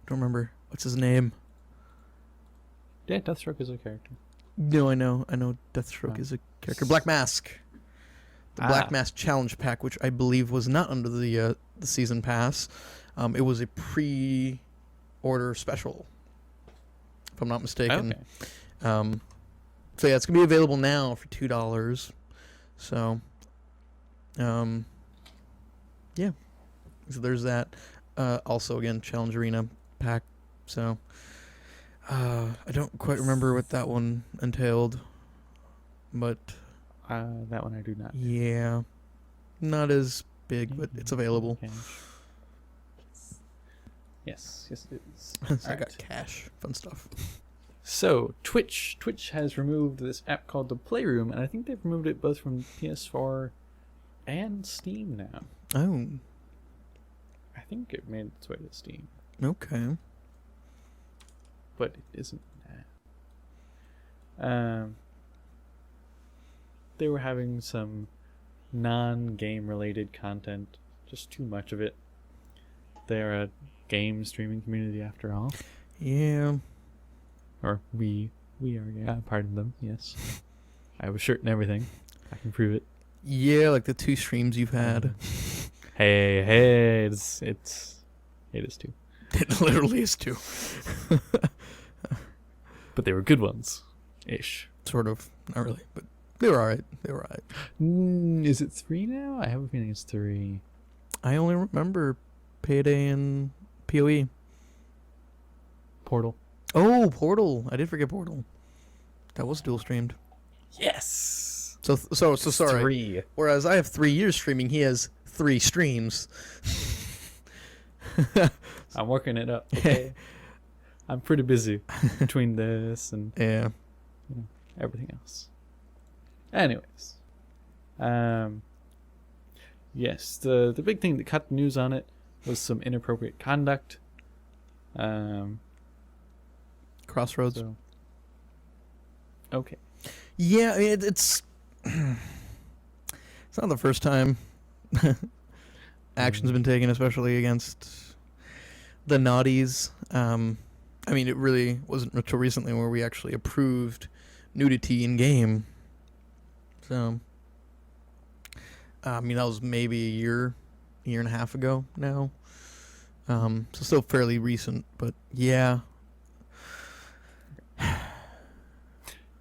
Don't remember. What's his name? Yeah, Deathstroke is a character. No, I know. Deathstroke is a character. Black Mask. The Black Mask Challenge Pack, which I believe was not under the season pass. It was a pre-order special, if I'm not mistaken. Okay. So yeah, it's gonna be available now for $2. So, yeah. So there's that. Also, again, Challenge Arena pack. So, I don't quite remember what that one entailed, but That one I do not. yeah, not as big, but it's available. Okay. Yes, it is. So I got cash, fun stuff. So Twitch has removed this app called the Playroom, and I think they've removed it both from PS4 and Steam now. Oh, I think it made its way to Steam, okay. but it isn't now. They were having some non-game related content, just too much of it. They're a game streaming community after all. Yeah. Or we are part of them, yes. I have a shirt and everything. I can prove it. Yeah, like the 2 streams you've had. Hey, it is too. It literally is 2. But they were good ones. Ish. Sort of. Not really, but they were alright. Is it 3 now? I have a feeling it's 3. I only remember Payday and PoE. Portal. Oh, Portal. I did forget Portal. That was dual streamed. Yes. So sorry. 3. Whereas I have 3 years streaming, he has 3 streams. I'm working it up. Okay. I'm pretty busy between this and Yeah. everything else. Anyways, yes, the big thing that cut the news on it was some inappropriate conduct. Crossroads. So, okay. Yeah, I mean, it's not the first time action's been taken, especially against the naughties. I mean, it really wasn't until recently where we actually approved nudity in game. So, I mean, that was maybe a year and a half ago now. So still fairly recent, but yeah.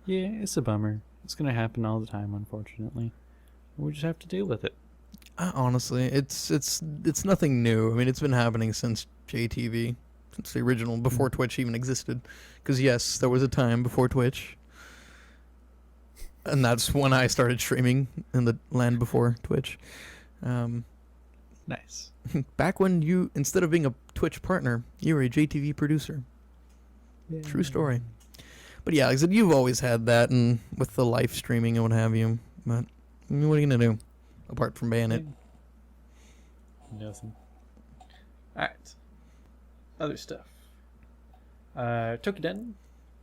Yeah, it's a bummer. It's gonna happen all the time, unfortunately. We just have to deal with it. Honestly, it's nothing new. I mean, it's been happening since JTV, since the original, before Twitch even existed. Because yes, there was a time before Twitch, and that's when I started streaming in the land before Twitch. Nice. Back when you, instead of being a Twitch partner, you were a JTV producer. Yeah. True story. But yeah, like I said, you've always had that, and with the live streaming and what have you. But I mean, what are you gonna do apart from ban it? Nothing. Alright. Other stuff. Tokiden,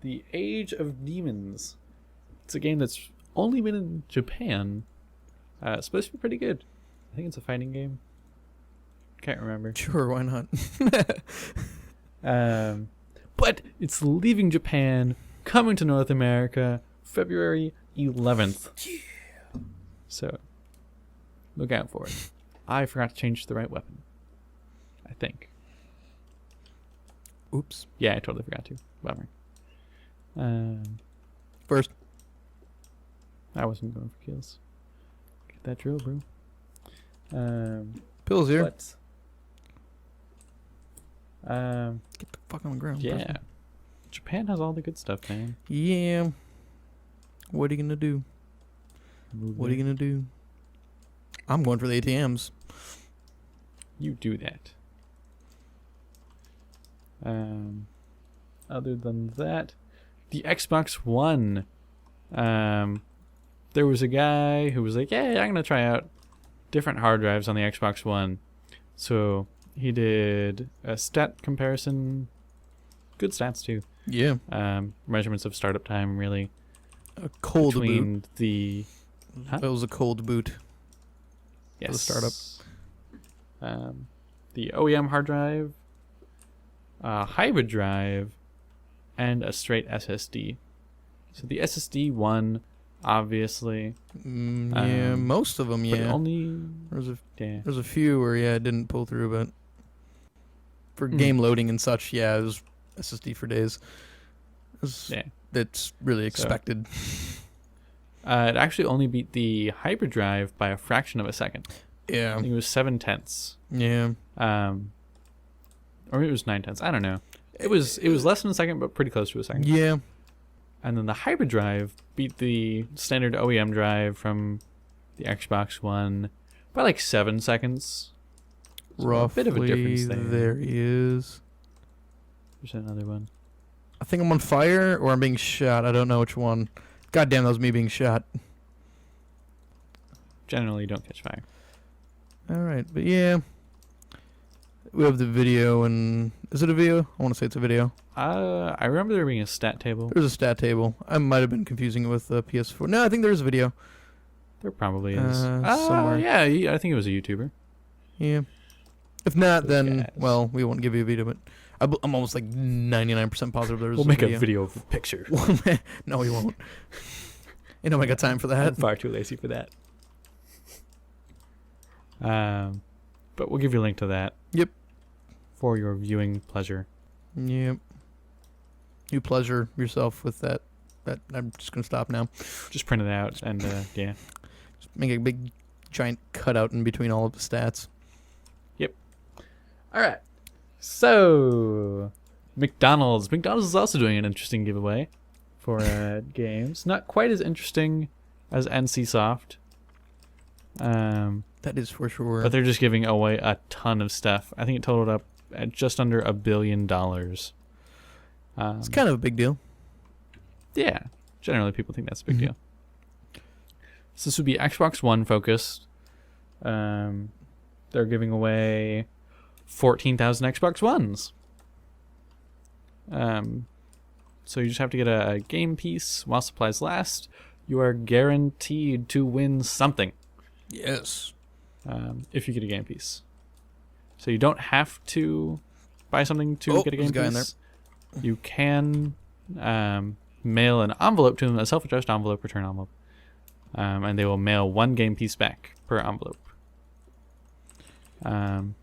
The Age of Demons. It's a game that's only been in Japan. It's supposed to be pretty good. I think it's a fighting game. Can't remember. Sure, why not? But it's leaving Japan, coming to North America, February 11th. Yeah. So, look out for it. I forgot to change the right weapon. I think. Oops. Yeah, I totally forgot to. Bummer. First. I wasn't going for kills. Get that drill, bro. Pills here. But, Get the fuck on the ground. yeah. Person. Japan has all the good stuff, man. Yeah. What are you gonna do? What are you gonna do? I'm going for the ATMs. You do that. Other than that, the Xbox One. There was a guy who was like, "Yeah, I'm gonna try out different hard drives on the Xbox One." So he did a stat comparison. Good stats too. Yeah. Measurements of startup time, really. A cold between boot. The. Huh? It was a cold boot. Yes. For the startup. The OEM hard drive, a hybrid drive, and a straight SSD. So the SSD one, obviously. Yeah, most of them, But yeah. only. There's a few where, yeah, it didn't pull through, but for game loading and such, yeah, it was SSD for days. That's really expected. It actually only beat the hybrid drive by a fraction of a second. Yeah. I think it was 7/10. Yeah. Or it was 9/10. I don't know. It was less than a second, but pretty close to a second. Yeah. And then the hybrid drive beat the standard OEM drive from the Xbox One by like 7 seconds. So Roughly, a bit of a difference there. There he is. There's another one. I think I'm on fire or I'm being shot. I don't know which one. God damn, that was me being shot. Generally, don't catch fire. All right, but yeah. We have the video, and is it a video? I want to say it's a video. I remember there being a stat table. There's a stat table. I might have been confusing it with the PS4. No, I think there's a video. There probably is. Somewhere. Yeah, I think it was a YouTuber. Yeah. If not, Those then, guys. well, we won't give you a video, but I'm almost like 99% positive there was We'll a make video. a video of the picture. No, we won't. You know, I got time for I'm that. far too lazy for that. But we'll give you a link to that. Yep. For your viewing pleasure. Yep. You pleasure yourself with that. I'm just going to stop now. Just print it out and, yeah. Just make a big, giant cutout in between all of the stats. Yep. All right. So, McDonald's. McDonald's is also doing an interesting giveaway for games. Not quite as interesting as NCSoft. That is for sure. But they're just giving away a ton of stuff. I think it totaled up at just under $1 billion. It's kind of a big deal. Yeah. Generally, people think that's a big deal. So this would be Xbox One focused. They're giving away 14,000 Xbox Ones. So you just have to get a game piece while supplies last. You are guaranteed to win something. Yes. If you get a game piece. So you don't have to buy something to get a game there's a guy in piece. You can mail an envelope to them, a self-addressed envelope, return envelope. And they will mail one game piece back per envelope. And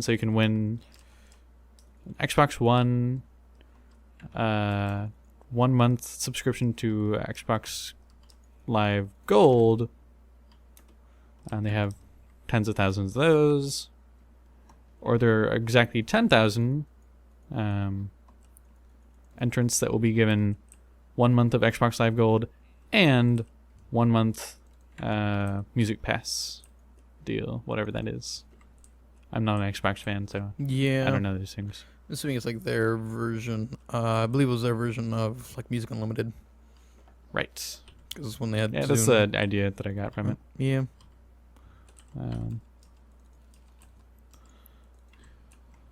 so you can win an Xbox One, 1 month subscription to Xbox Live Gold, and they have tens of thousands of those, or there are exactly 10,000 entrants that will be given 1 month of Xbox Live Gold and 1 month Music Pass deal, whatever that is. I'm not an Xbox fan, so Yeah. I don't know these things. Assuming it's like their version. I believe it was their version of like Music Unlimited. Right. Because when they had Yeah, that's Zune. the idea that I got from it. Yeah.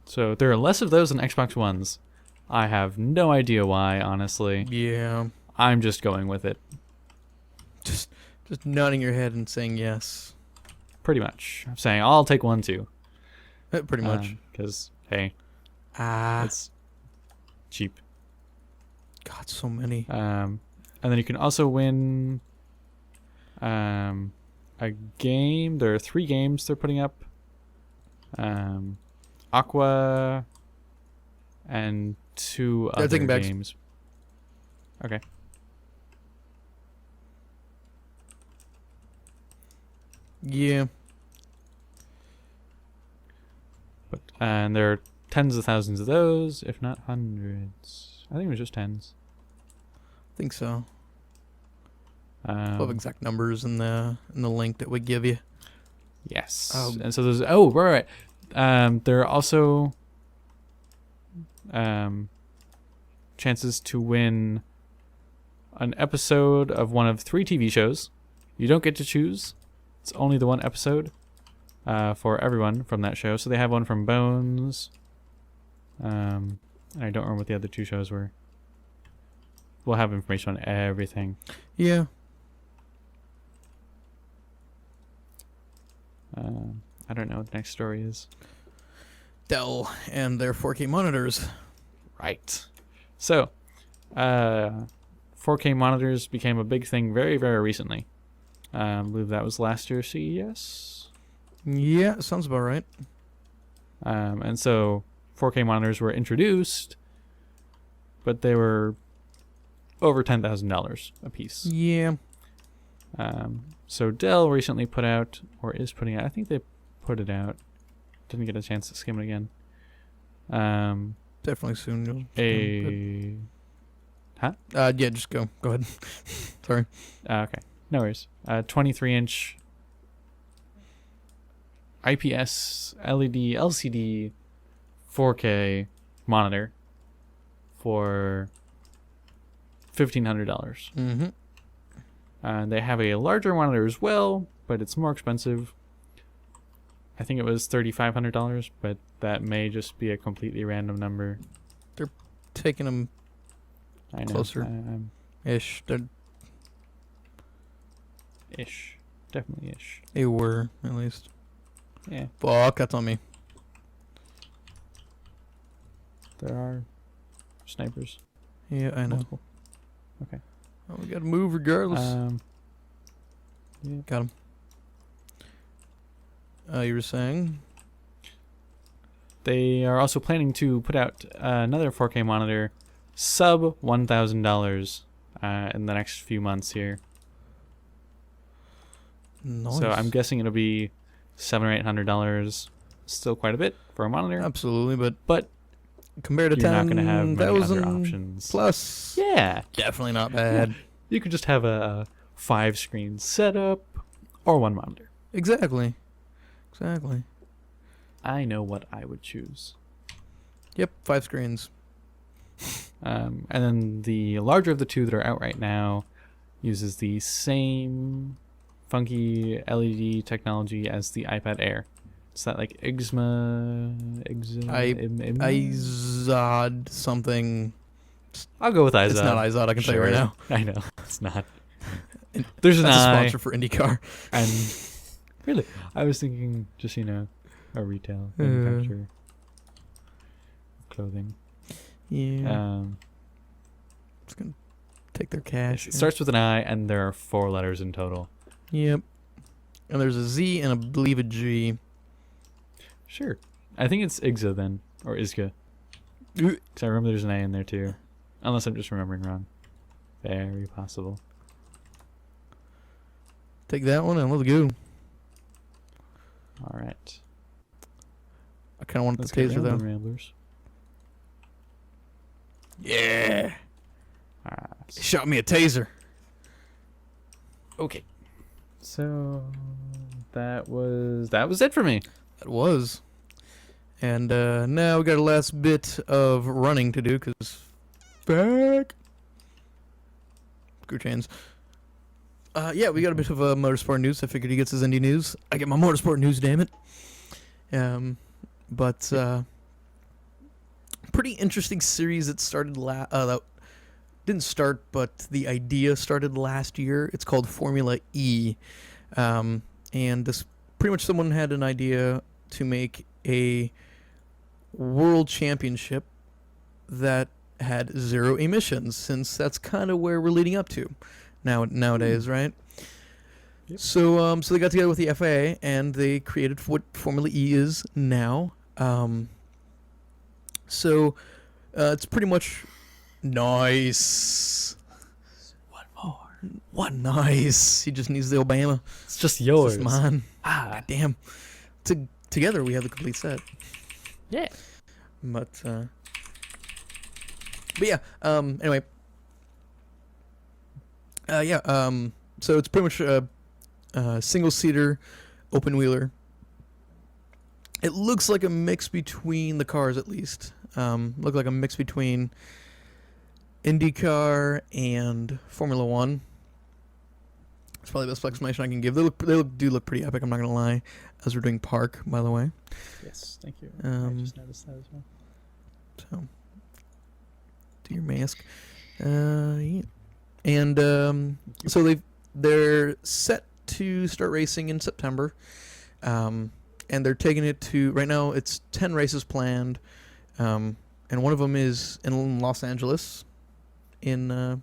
So there are less of those than Xbox Ones. I have no idea why, honestly. Yeah. I'm just going with it. Just nodding your head and saying yes. Pretty much. I'm saying I'll take one too. Pretty much. Because, hey, Ah. it's cheap. God, so many. And then you can also win a game. There are 3 games they're putting up. Aqua and 2 They're other taking bags. games. Okay. Yeah. But and there are tens of thousands of those, if not hundreds. I think it was just tens. I think so. We'll have exact numbers in the link that we give you. Yes. And so there's right. There are also chances to win an episode of one of 3 TV shows. You don't get to choose. It's only the one episode for everyone from that show. So they have one from Bones. And I don't remember what the other 2 shows were. We'll have information on everything. Yeah. I don't know what the next story is. Dell and their 4K monitors. Right. So, 4K monitors became a big thing very, very recently. I believe that was last year CES. Yeah, sounds about right. And so 4K monitors were introduced, but they were over $10,000 a piece. Yeah. So Dell recently put out, or is putting out, I think they put it out. Didn't get a chance to skim it again. Definitely soon. Huh? Yeah, just go. Go ahead. Sorry. Okay. No worries. 23-inch IPS LED LCD 4K monitor for $1,500. Mm-hmm. They have a larger monitor as well, but it's more expensive. I think it was $3,500, but that may just be a completely random number. They're taking them I know. closer. Ish. Ish. Definitely ish. They were, at least. Yeah. Fuck, that's on me. There are snipers. Yeah, I know. Multiple. Okay. Oh, we gotta move regardless. Yeah. Got him. You were saying? They are also planning to put out another 4K monitor, sub $1,000, in the next few months here. Nice. So I'm guessing it'll be $700 or $800. Still quite a bit for a monitor. Absolutely, but compared to you're not going to have many other 10,000 options. plus, Yeah, definitely not bad. Yeah. You could just have a 5-screen setup or one monitor. Exactly. I know what I would choose. Yep, 5 screens. And then the larger of the 2 that are out right now uses the same funky LED technology as the iPad Air. It's that like Izod something. I'll go with Izod. It's not Izod, I can tell you right now. I know, it's not. There's an That's a I. sponsor for IndyCar. And really, I was thinking just, a retail manufacturer of clothing. Yeah. It's going to take their cash. It starts with an I, and there are 4 letters in total. Yep. And there's a Z and I believe a G. Sure. I think it's Igza then, or Izga. Because I remember there's an A in there too. Unless I'm just remembering wrong. Very possible. Take that one and let's go. Alright. I kind of wanted the taser though. Ramblers. Yeah. Shot me a taser. Okay. So that was it for me. That was. And now we got a last bit of running to do because back. Screw chains. Yeah, we got a bit of motorsport news. I figured he gets his indie news. I get my motorsport news, damn it. But pretty interesting series that started that didn't start, but the idea started last year. It's called Formula E. And this pretty much someone had an idea to make a world championship that had 0 emissions, since that's kind of where we're leading up to nowadays, right? Yep. So they got together with the FIA and they created what Formula E is now. So It's pretty much nice. One more. What nice? He just needs the Obama. It's just It's yours. just mine. Ah. God damn. Together we have the complete set. Yeah. But yeah. Anyway. So it's pretty much a single-seater, open-wheeler. It looks like a mix between the cars, at least. Look like a mix between IndyCar and Formula One. It's probably the best explanation I can give. They do look pretty epic. I'm not gonna lie. As we're doing Park, by the way. Yes, thank you. I just noticed that as well. So, do your mask. Yeah. And so they're set to start racing in September. And they're taking it to, right now it's 10 races planned. And one of them is in Los Angeles. In oh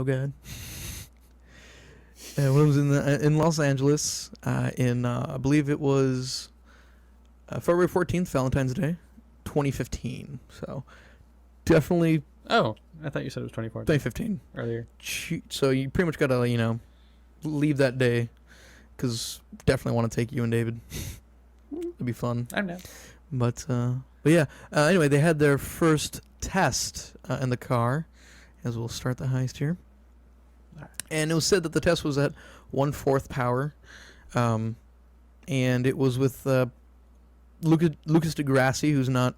god. One of them's in Los Angeles. I believe it was February 14th, Valentine's Day, 2015. So definitely. Oh, I thought you said it was 2014. 2015 earlier. So you pretty much gotta leave that day, because definitely want to take you and David. It'd be fun. I'm down. But yeah. Anyway, they had their first test in the car, as we'll start the heist here. And it was said that the test was at 1/4 power, and it was with Lucas deGrassi, who's not.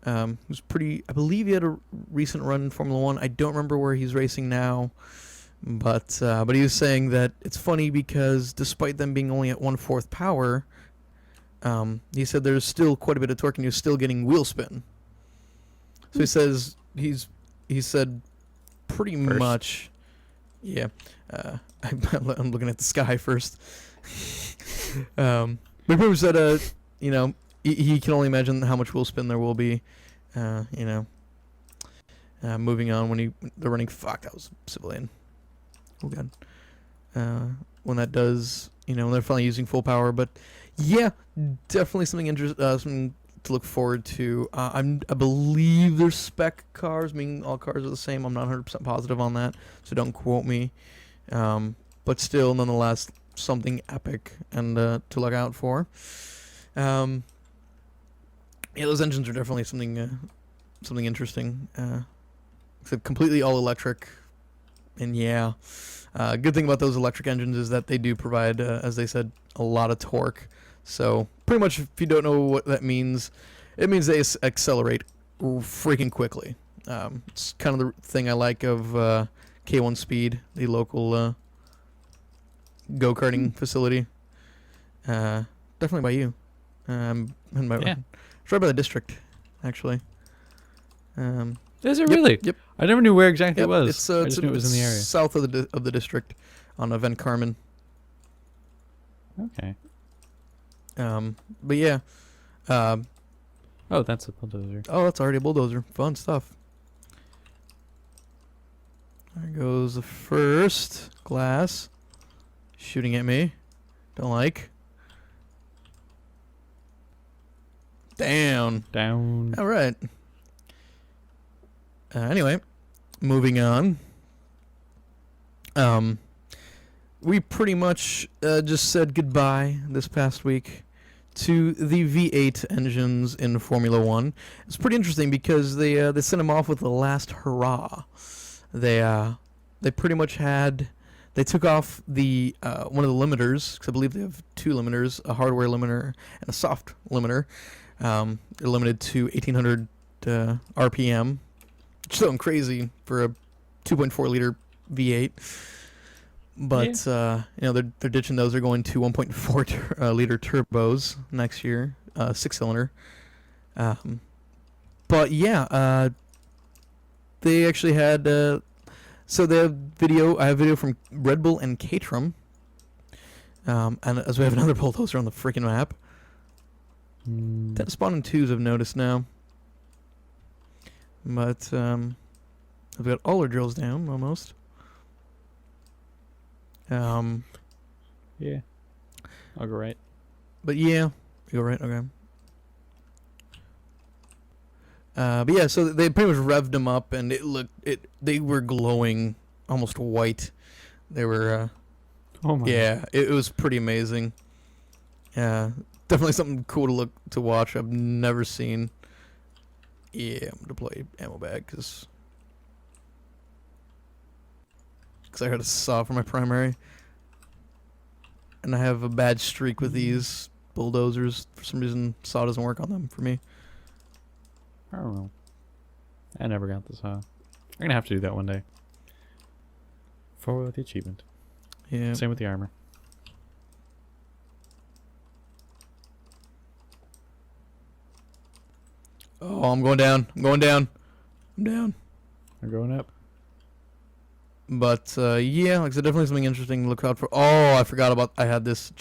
Who's pretty. I believe he had a recent run in Formula One. I don't remember where he's racing now, but he was saying that it's funny because despite them being only at 1/4 power, he said there's still quite a bit of torque and you're still getting wheel spin. So he says he said pretty much. Yeah, I'm looking at the sky first. But he pretty much said he can only imagine how much wheel spin there will be, moving on when they're running. Fuck, that was civilian. Oh god. When that does, when they're finally using full power. But yeah, definitely something to look forward to. I believe they're spec cars, meaning all cars are the same. I'm not 100% positive on that, so don't quote me. But still, nonetheless, something epic and to look out for. Yeah, those engines are definitely something interesting. It's completely all electric, and yeah, good thing about those electric engines is that they do provide, as they said, a lot of torque. So pretty much, if you don't know what that means, it means they accelerate freaking quickly. It's kind of the thing I like of K1 Speed, the local go-karting facility. Definitely by you. It's right by the district, actually. Is it really? Yep. I never knew where exactly it was. It's, I just knew it was in the area. South of the district, on Van Carmen. Okay. But yeah. Oh, that's a bulldozer. Oh, that's already a bulldozer. Fun stuff. There goes the first glass. Shooting at me. Don't like. Down. All right. Anyway, moving on. We pretty much just said goodbye this past week to the V8 engines in Formula One. It's pretty interesting because they sent them off with the last hurrah. They pretty much they took off the one of the limiters, because I believe they have two limiters, a hardware limiter and a soft limiter. They're limited to 1800 RPM, which is something crazy for a 2.4 liter V8. But they're ditching those. They're going to 1.4 liter turbos next year, 6-cylinder. But yeah, they actually had. So they have video. I have video from Red Bull and Caterham. And as we have another bulldozer on the freaking map. 10 spawn in 2s I've noticed now. But I've got all our drills down almost. Yeah. I'll go right. But yeah, you go right. Okay. But yeah, so they pretty much revved them up, and they were glowing almost white. They were, Oh my. yeah, it was pretty amazing. Yeah, definitely something cool to watch. I've never seen. Yeah, I'm gonna play ammo bag because I got a saw for my primary, and I have a bad streak with these bulldozers. For some reason, saw doesn't work on them for me. I don't know. I never got the saw. I'm gonna have to do that one day. For the achievement. Yeah. Same with the armor. Oh, I'm going down. I'm going down. I'm down. I'm going up. But yeah, like I said, definitely something interesting to look out for. Oh, I forgot about. I had this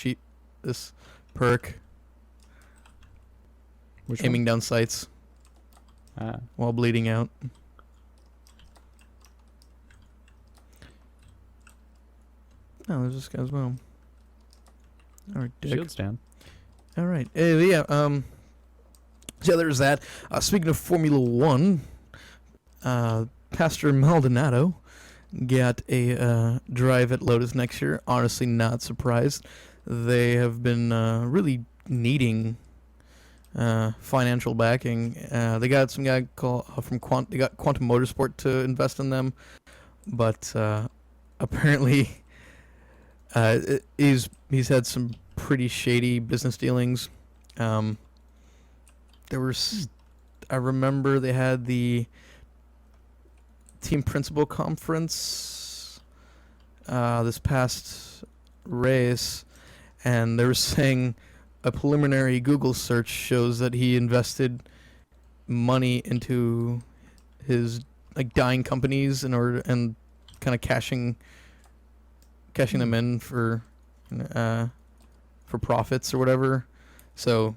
perk. Which aiming down sights while bleeding out. Oh, there's this guy as well. All right, dick. Shields down. All right. Yeah. Yeah, there's that. Speaking of Formula One, Pastor Maldonado got a drive at Lotus next year. Honestly, not surprised. They have been really needing financial backing. They got some guy called they got Quantum Motorsport to invest in them, but apparently he's had some pretty shady business dealings. There was, I remember they had the team principal conference this past race, and they were saying a preliminary Google search shows that he invested money into his dying companies in order and kind of cashing them in for profits or whatever. So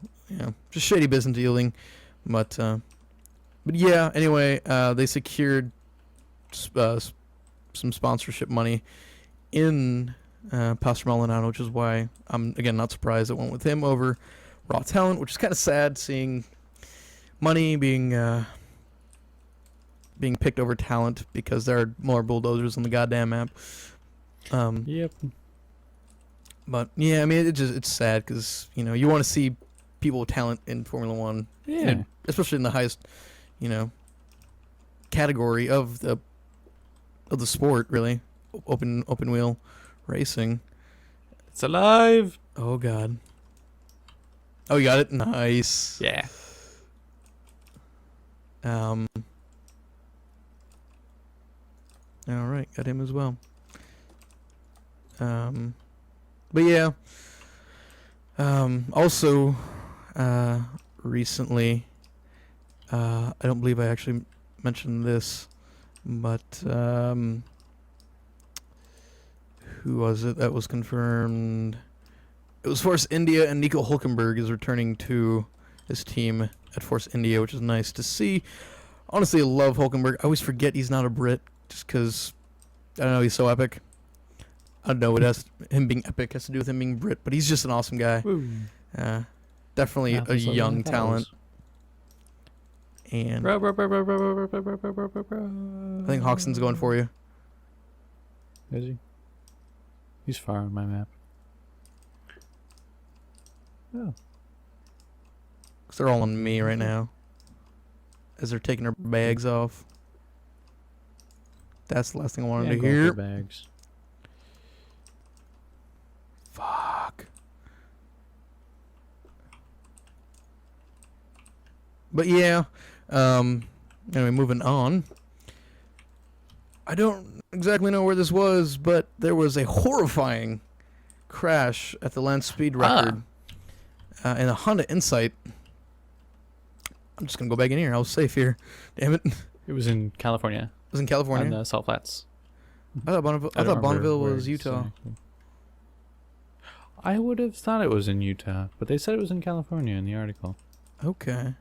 just shady business dealing, but yeah. Anyway, they secured some sponsorship money in Pastor Maldonado, which is why I'm again not surprised it went with him over raw talent, which is kind of sad seeing money being picked over talent because there are more bulldozers on the goddamn map. Yep. But yeah, I mean it's sad because you want to see people with talent in Formula One, Yeah. especially in the highest category of the sport, really, open wheel racing. It's alive. Oh god. Oh, you got it. Nice. Yeah. All right, got him as well. But yeah. Also, recently, I don't believe I actually mentioned this, but who was it that was confirmed? It was Force India, and Nico Hulkenberg is returning to his team at Force India, which is nice to see. Honestly, I love Hulkenberg. I always forget he's not a Brit, just because, I don't know, he's so epic. I don't know what him being epic has to do with him being Brit, but he's just an awesome guy. Definitely a young talent. And I think Hoxton's going for you. Is he? He's far on my map. Oh. Because they're all on me right now. As they're taking their bags off. That's the last thing I wanted to hear. Bags. Fuck. But yeah. Anyway, moving on. I don't exactly know where this was, but there was a horrifying crash at the land speed record in a Honda Insight. I'm just gonna go back in here. I was safe here. Damn it! It was in California. It was in California. On the Salt Flats. I thought Bonneville was Utah. Exactly. I would have thought it was in Utah, but they said it was in California in the article. Okay.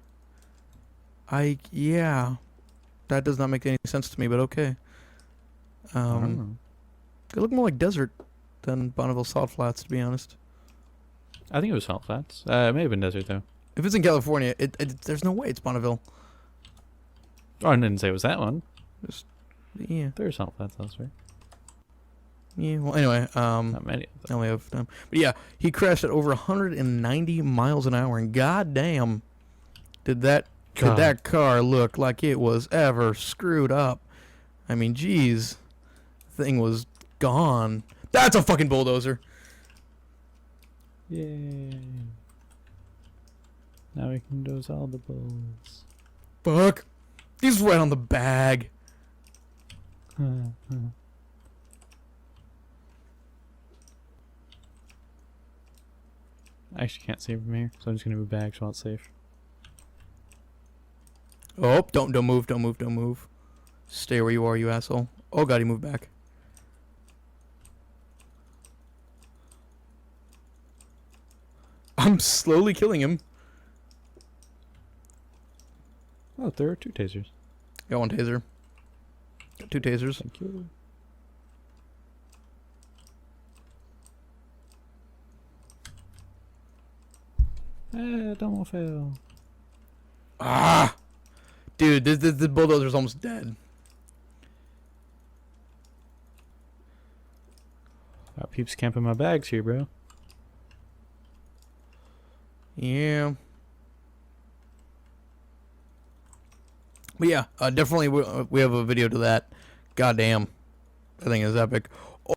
Yeah. That does not make any sense to me, but okay. It looked more like desert than Bonneville Salt Flats, to be honest. I think it was Salt Flats. It may have been desert though. If it's in California, there's no way it's Bonneville. Oh, I didn't say it was that one. Just, yeah. There's not that sounds right. Yeah, well, anyway, Not many of I them. only have time. But yeah, he crashed at over 190 miles an hour, and goddamn, did that car look like it was ever screwed up. I mean, geez, thing was gone. That's a fucking bulldozer. Yay. Now we can dose all the bulls. Fuck. He's right on the bag. I actually can't see from here, so I'm just gonna move back so it's safe. Oh, don't move, don't move, don't move. Stay where you are, you asshole. Oh god, he moved back. I'm slowly killing him. Oh, there are 2 tasers. Got 1 taser. Got 2 tasers. Thank you. Don't fail. Ah! Dude, this bulldozer's almost dead. Got peeps camping my bags here, bro. Yeah. But yeah, definitely we have a video to that. Goddamn. That thing is epic.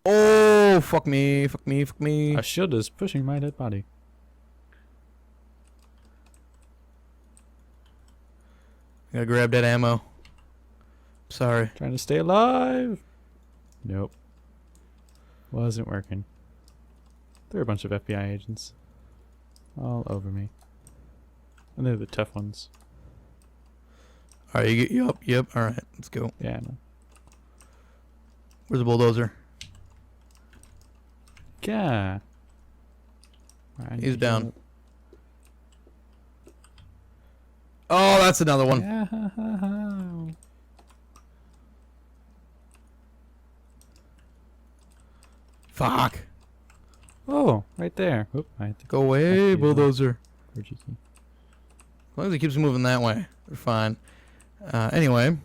Oh, fuck me, fuck me, fuck me. A shield is pushing my dead body. I gotta grab that ammo. Sorry. Trying to stay alive. Nope. Wasn't working. There are a bunch of FBI agents all over me. And they're the tough ones. Alright, yep, alright, let's go. Yeah, I know. Where's the bulldozer? Yeah. He's down. Oh, that's another one. Yeah. Fuck. Oh, right there. Oop, I had to Go away, bulldozer. Where'd you see? As long as he keeps moving that way, we're fine. Anyway,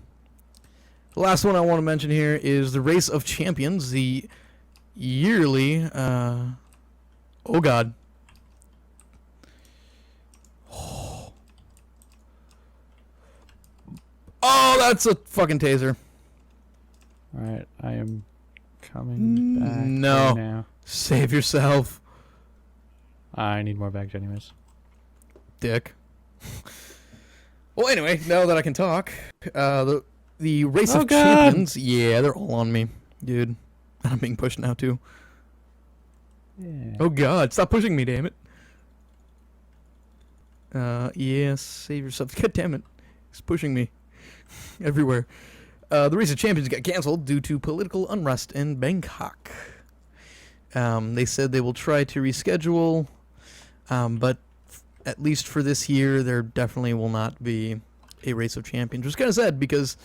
the last one I want to mention here is the Race of Champions, the yearly. Oh god. Oh, that's a fucking taser. Alright, I am coming back No. right now. Save yourself, I need more bags anyways. dick. Well, anyway, now that I can talk, the Race Oh, of God. Champions, yeah, they're all on me, dude. I'm being pushed now too. Yeah. Oh god, stop pushing me, damn it. Yeah, save yourself. God damn it. He's pushing me everywhere. The Race of Champions got canceled due to political unrest in Bangkok. They said they will try to reschedule, but at least for this year, there definitely will not be a Race of Champions. Which is kind of sad because,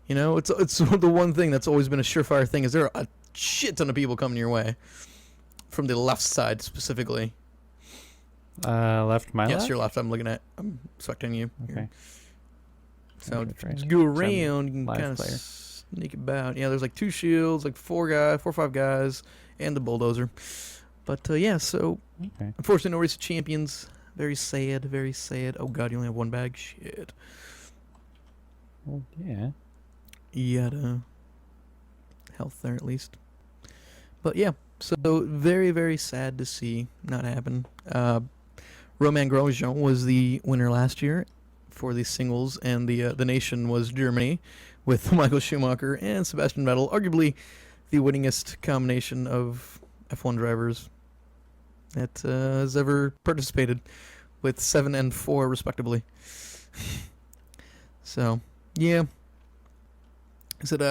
you know, it's the one thing that's always been a surefire thing is there are a shit ton of people coming your way. From the left side, specifically. Left, my left? Yes, your left. I'm expecting you. Okay. Here. So Okay, try just to go send around. You can live kind of player. sneak about. Yeah, there's like 2 shields, like 4 or 5 guys, and the bulldozer. But yeah, so Okay. unfortunately, no Race of Champions. Very sad. Very sad. Oh god, you only have 1 bag. Shit. Well, yeah. You had health there at least. But yeah, so very, very sad to see not happen. Romain Grosjean was the winner last year for the singles, and the nation was Germany, with Michael Schumacher and Sebastian Vettel, arguably the winningest combination of F1 drivers that has ever participated, with 7 and 4 respectively. So, yeah. I said,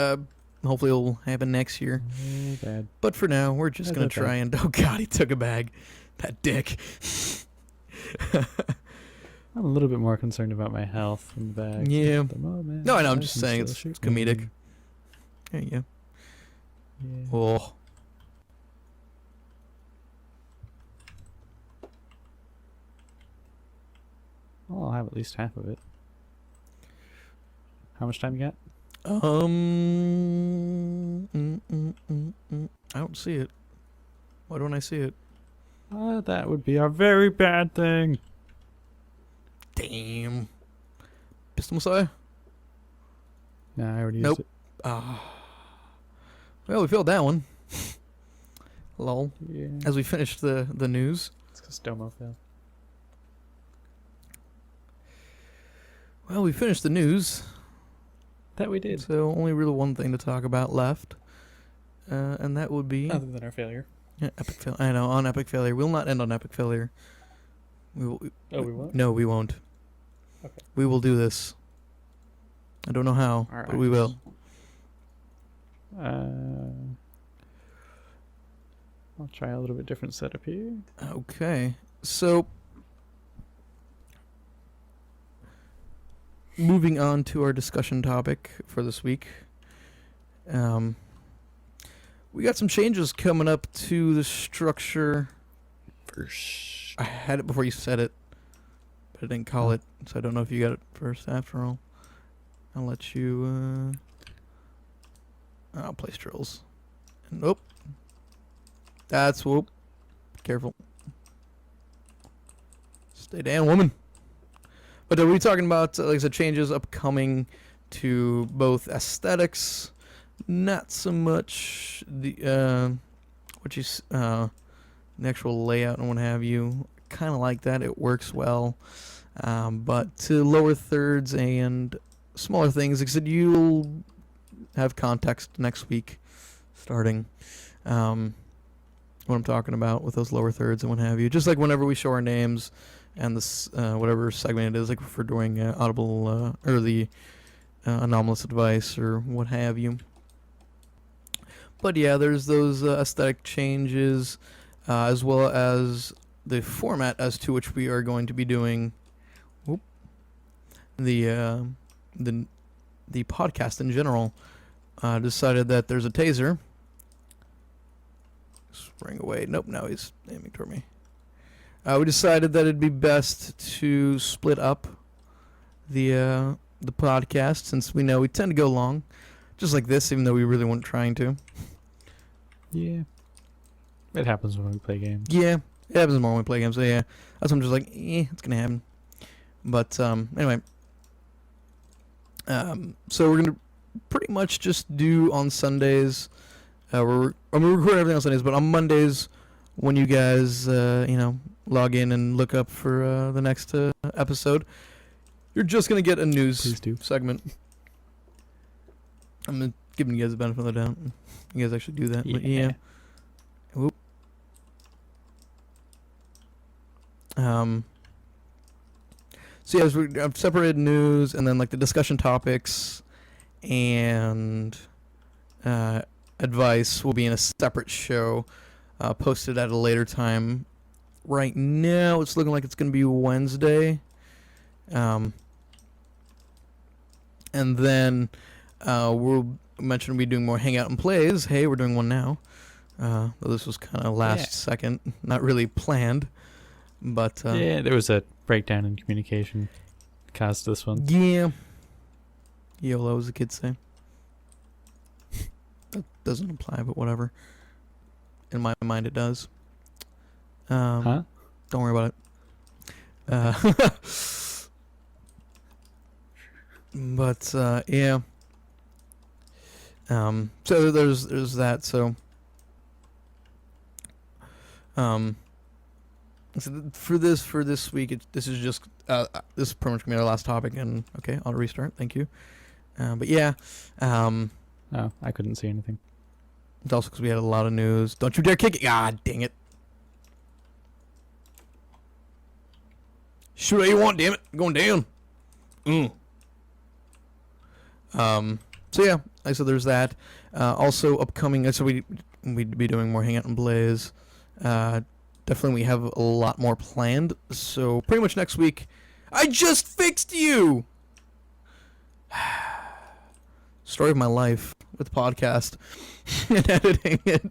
hopefully it'll happen next year. Oh, bad. But for now, we're just going to try and... Oh, God, he took a bag. That dick. I'm a little bit more concerned about my health in the bag. Yeah. At the moment. No, I know. I'm I just can saying still it's shoot me. comedic. There you go. Yeah. Oh. Well, I'll have at least half of it. How much time you got? I don't see it. Why don't I see it? That would be a very bad thing. Damn. Pistol Messiah? Nah, I already used it. Well, we failed that one. Lol. Yeah. As we finished the news. It's because Domo failed. Well, we finished the news. That we did. So only really one thing to talk about left. And that would be... Other than our failure. Yeah, epic failure. I know, on epic failure. We'll not end on epic failure. We won't? No, we won't. Okay. We will do this. I don't know how, but we will. I'll try a little bit different setup here. Okay. So, moving on to our discussion topic for this week. We got some changes coming up to the structure. First. I had it before you said it, but I didn't call it, so I don't know if you got it first after all. I'll let you, I'll place drills. Nope. That's, whoop. Careful. Stay down, woman. But are we talking about, like I said, changes upcoming to both aesthetics, not so much the, the actual layout and what have you. Kind of like that. It works well. But to lower thirds and smaller things, like I said, you'll have context next week starting what I'm talking about with those lower thirds and what have you. Just like whenever we show our names and this whatever segment it is, like if we're doing Audible or the anomalous advice or what have you. But yeah, there's those aesthetic changes as well as the format as to which we are going to be doing the podcast in general. Decided that there's a taser. Spring away. Nope, now he's aiming toward me. We decided that it'd be best to split up the podcast, since we know we tend to go long, just like this, even though we really weren't trying to. Yeah. It happens when we play games. Yeah, it happens more when we play games, so yeah. That's why I'm just like, it's gonna happen. But, anyway. So we're gonna pretty much just do on Sundays, we're recording everything on Sundays, but on Mondays, when you guys, log in and look up for the next episode, you're just gonna get a news segment. I'm giving you guys the benefit of the doubt. You guys actually do that, but yeah. Whoop. So yeah, I've separated news and then like the discussion topics and advice will be in a separate show, posted at a later time. Right now, it's looking like it's going to be Wednesday. And then we'll mention we'll be doing more Hangout and Plays. Hey, we're doing one now. Though this was kind of last second, not really planned. But there was a breakdown in communication caused this one. Yeah. YOLO, as the kids say. That doesn't apply, but whatever. In my mind, it does. Don't worry about it. But yeah. So there's that. So so for this week, this is just this is pretty much gonna be our last topic. And okay, I'll restart. Thank you. But yeah. Oh, I couldn't see anything. It's also because we had a lot of news. Don't you dare kick it! God dang it! Shoot all you want, damn it! I'm going down. So yeah, so there's that. Also upcoming. So we'd be doing more Hangout and Blaze. Definitely we have a lot more planned. So pretty much next week, I just fixed you. Story of my life with the podcast and editing it.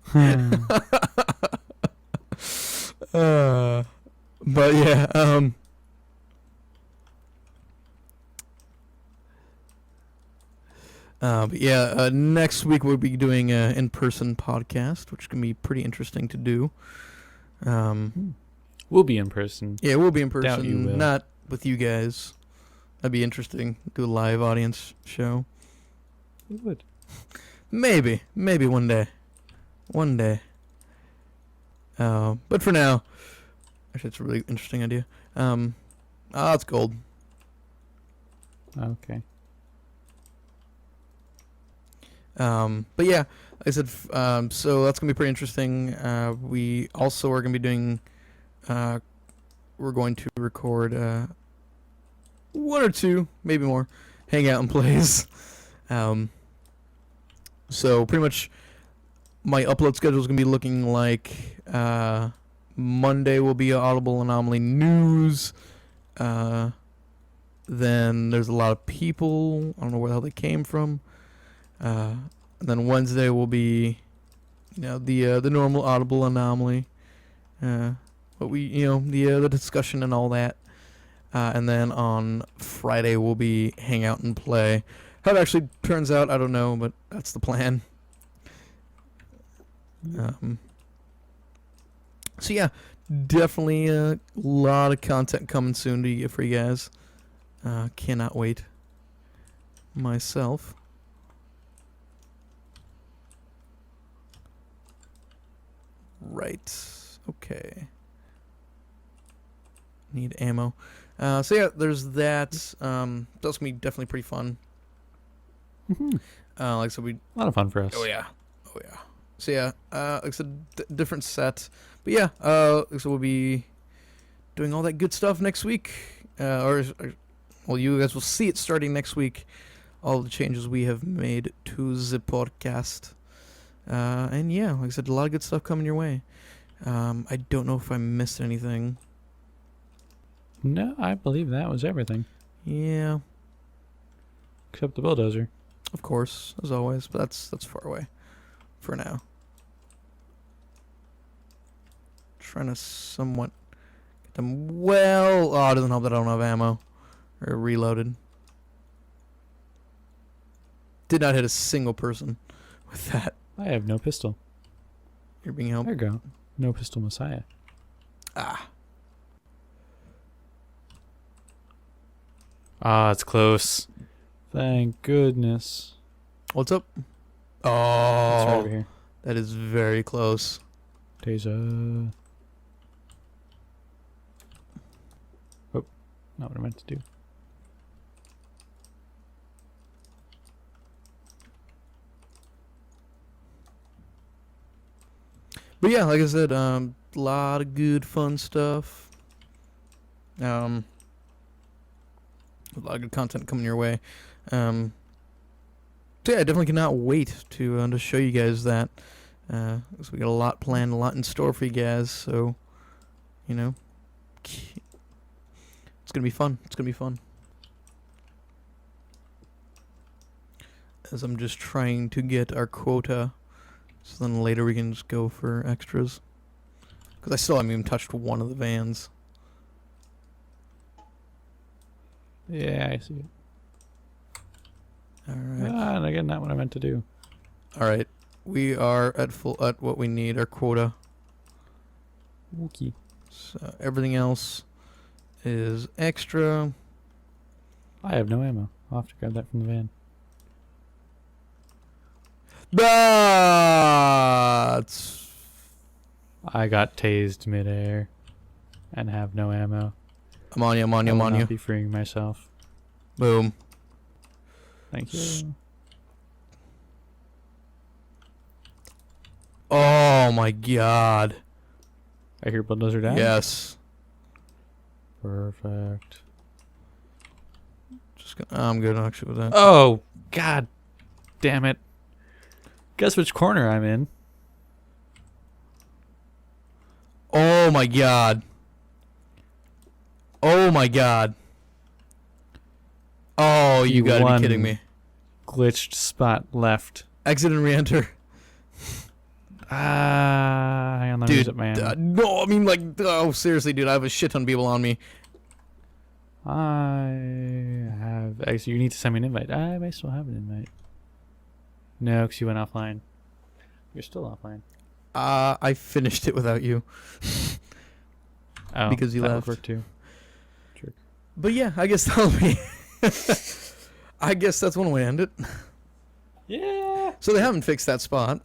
But yeah, But yeah, next week we'll be doing an in-person podcast, which can be pretty interesting to do. We'll be in person. Yeah, we'll be in Doubt you person, will. not with you guys. That'd be interesting. Do a live audience show. We would. Maybe one day. But for now, actually, it's a really interesting idea. It's gold. Okay. But yeah, like I said, so that's gonna be pretty interesting. We also are gonna be doing, we're going to record one or two, maybe more, hangout and plays. So pretty much, my upload schedule is gonna be looking like Monday will be Audible Anomaly news. Then there's a lot of people. I don't know where the hell they came from. And then Wednesday will be, the normal Audible Anomaly, but the discussion and all that. And then on Friday will be hang out and play. How it actually turns out, I don't know, but that's the plan. So yeah, definitely a lot of content coming soon for you guys. Cannot wait. Myself. Right. Okay. Need ammo. So yeah, there's that. That's gonna be definitely pretty fun. Mm-hmm. Like I said, A lot of fun for us. Oh yeah. So yeah, like I said, different set. But yeah, so we'll be doing all that good stuff next week. Well, you guys will see it starting next week. All the changes we have made to the podcast. And yeah, like I said, a lot of good stuff coming your way. I don't know if I missed anything. No, I believe that was everything. Yeah. Except the bulldozer. Of course, as always, but that's far away for now. Trying to somewhat get them well. Oh, it doesn't help that I don't have ammo. Or reloaded. Did not hit a single person with that. I have no pistol. You're being helped. There you go. No pistol messiah. It's close. Thank goodness. What's up? It's right Oh, over here. that is very close. Taser. Oh, not what I meant to do. But yeah, like I said, a lot of good fun stuff. A lot of good content coming your way. So yeah, I definitely cannot wait to show you guys that. So we got a lot planned, a lot in store for you guys. So, it's gonna be fun. As I'm just trying to get our quota, so then later we can just go for extras. Because I still haven't even touched one of the vans. Yeah, I see it. Alright. And again, not what I meant to do. Alright. We are at what we need, our quota. Okay. So everything else is extra. I have no ammo. I'll have to grab that from the van. That's... I got tased midair and have no ammo. I'm on you. I will not be freeing myself. Boom. Thank you. Oh my god. I hear bulldozer down. Yes. Perfect. I'm good actually with that. Oh, god damn it. Guess which corner I'm in. Oh my god. Oh my god. Oh, you gotta be kidding me. Glitched spot left. Exit and re-enter. Hang on, let me use it, man. No, I mean, seriously, dude, I have a shit ton of people on me. I have... Actually, you need to send me an invite. I may still have an invite. No, because you went offline. You're still offline. I finished it without you. Oh, because you that left. would work too. Jerk. But yeah, I guess that'll be... I guess that's one way to end it. Yeah. So they haven't fixed that spot.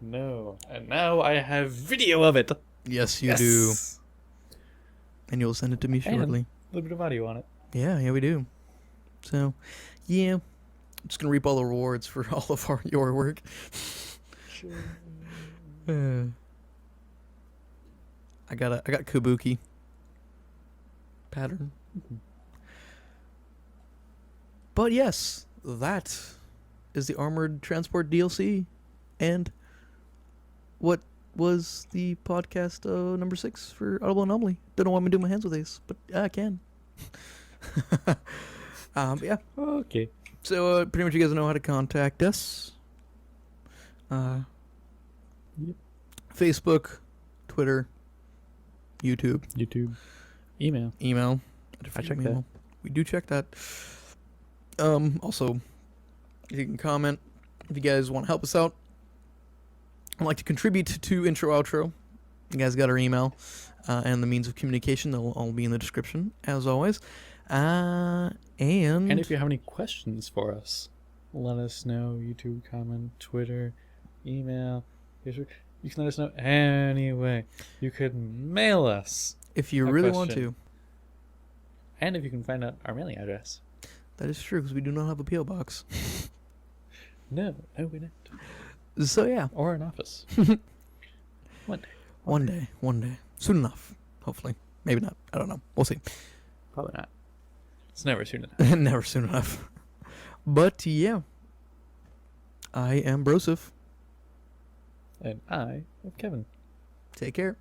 No. And now I have video of it. Yes, you do. And you'll send it to me shortly. And a little bit of audio on it. Yeah, we do. So, yeah. I'm just going to reap all the rewards for all of your work. I got Kabuki pattern. But yes, that is the Armored Transport DLC. And what was the podcast number 6 for Audible Anomaly? Don't know why I'm doing my hands with these, but I can. Yeah. Okay. So pretty much you guys know how to contact us. Yep. Facebook, Twitter, YouTube, Email. I check that. We do check that. Also, if you can comment, if you guys want to help us out, I'd like to contribute to intro outro. You guys got our email and the means of communication. They'll all be in the description as always. And if you have any questions for us, let us know. YouTube comment, Twitter, email. You can let us know anyway. You could mail us if you really want to. And if you can find out our mailing address. That is true, because we do not have a P.O. box. No, we don't. So, yeah. Or an office. One day. Soon enough, hopefully. Maybe not. I don't know. We'll see. Probably not. It's never soon enough. Never soon enough. But, yeah. I am Broseph. And I am Kevin. Take care.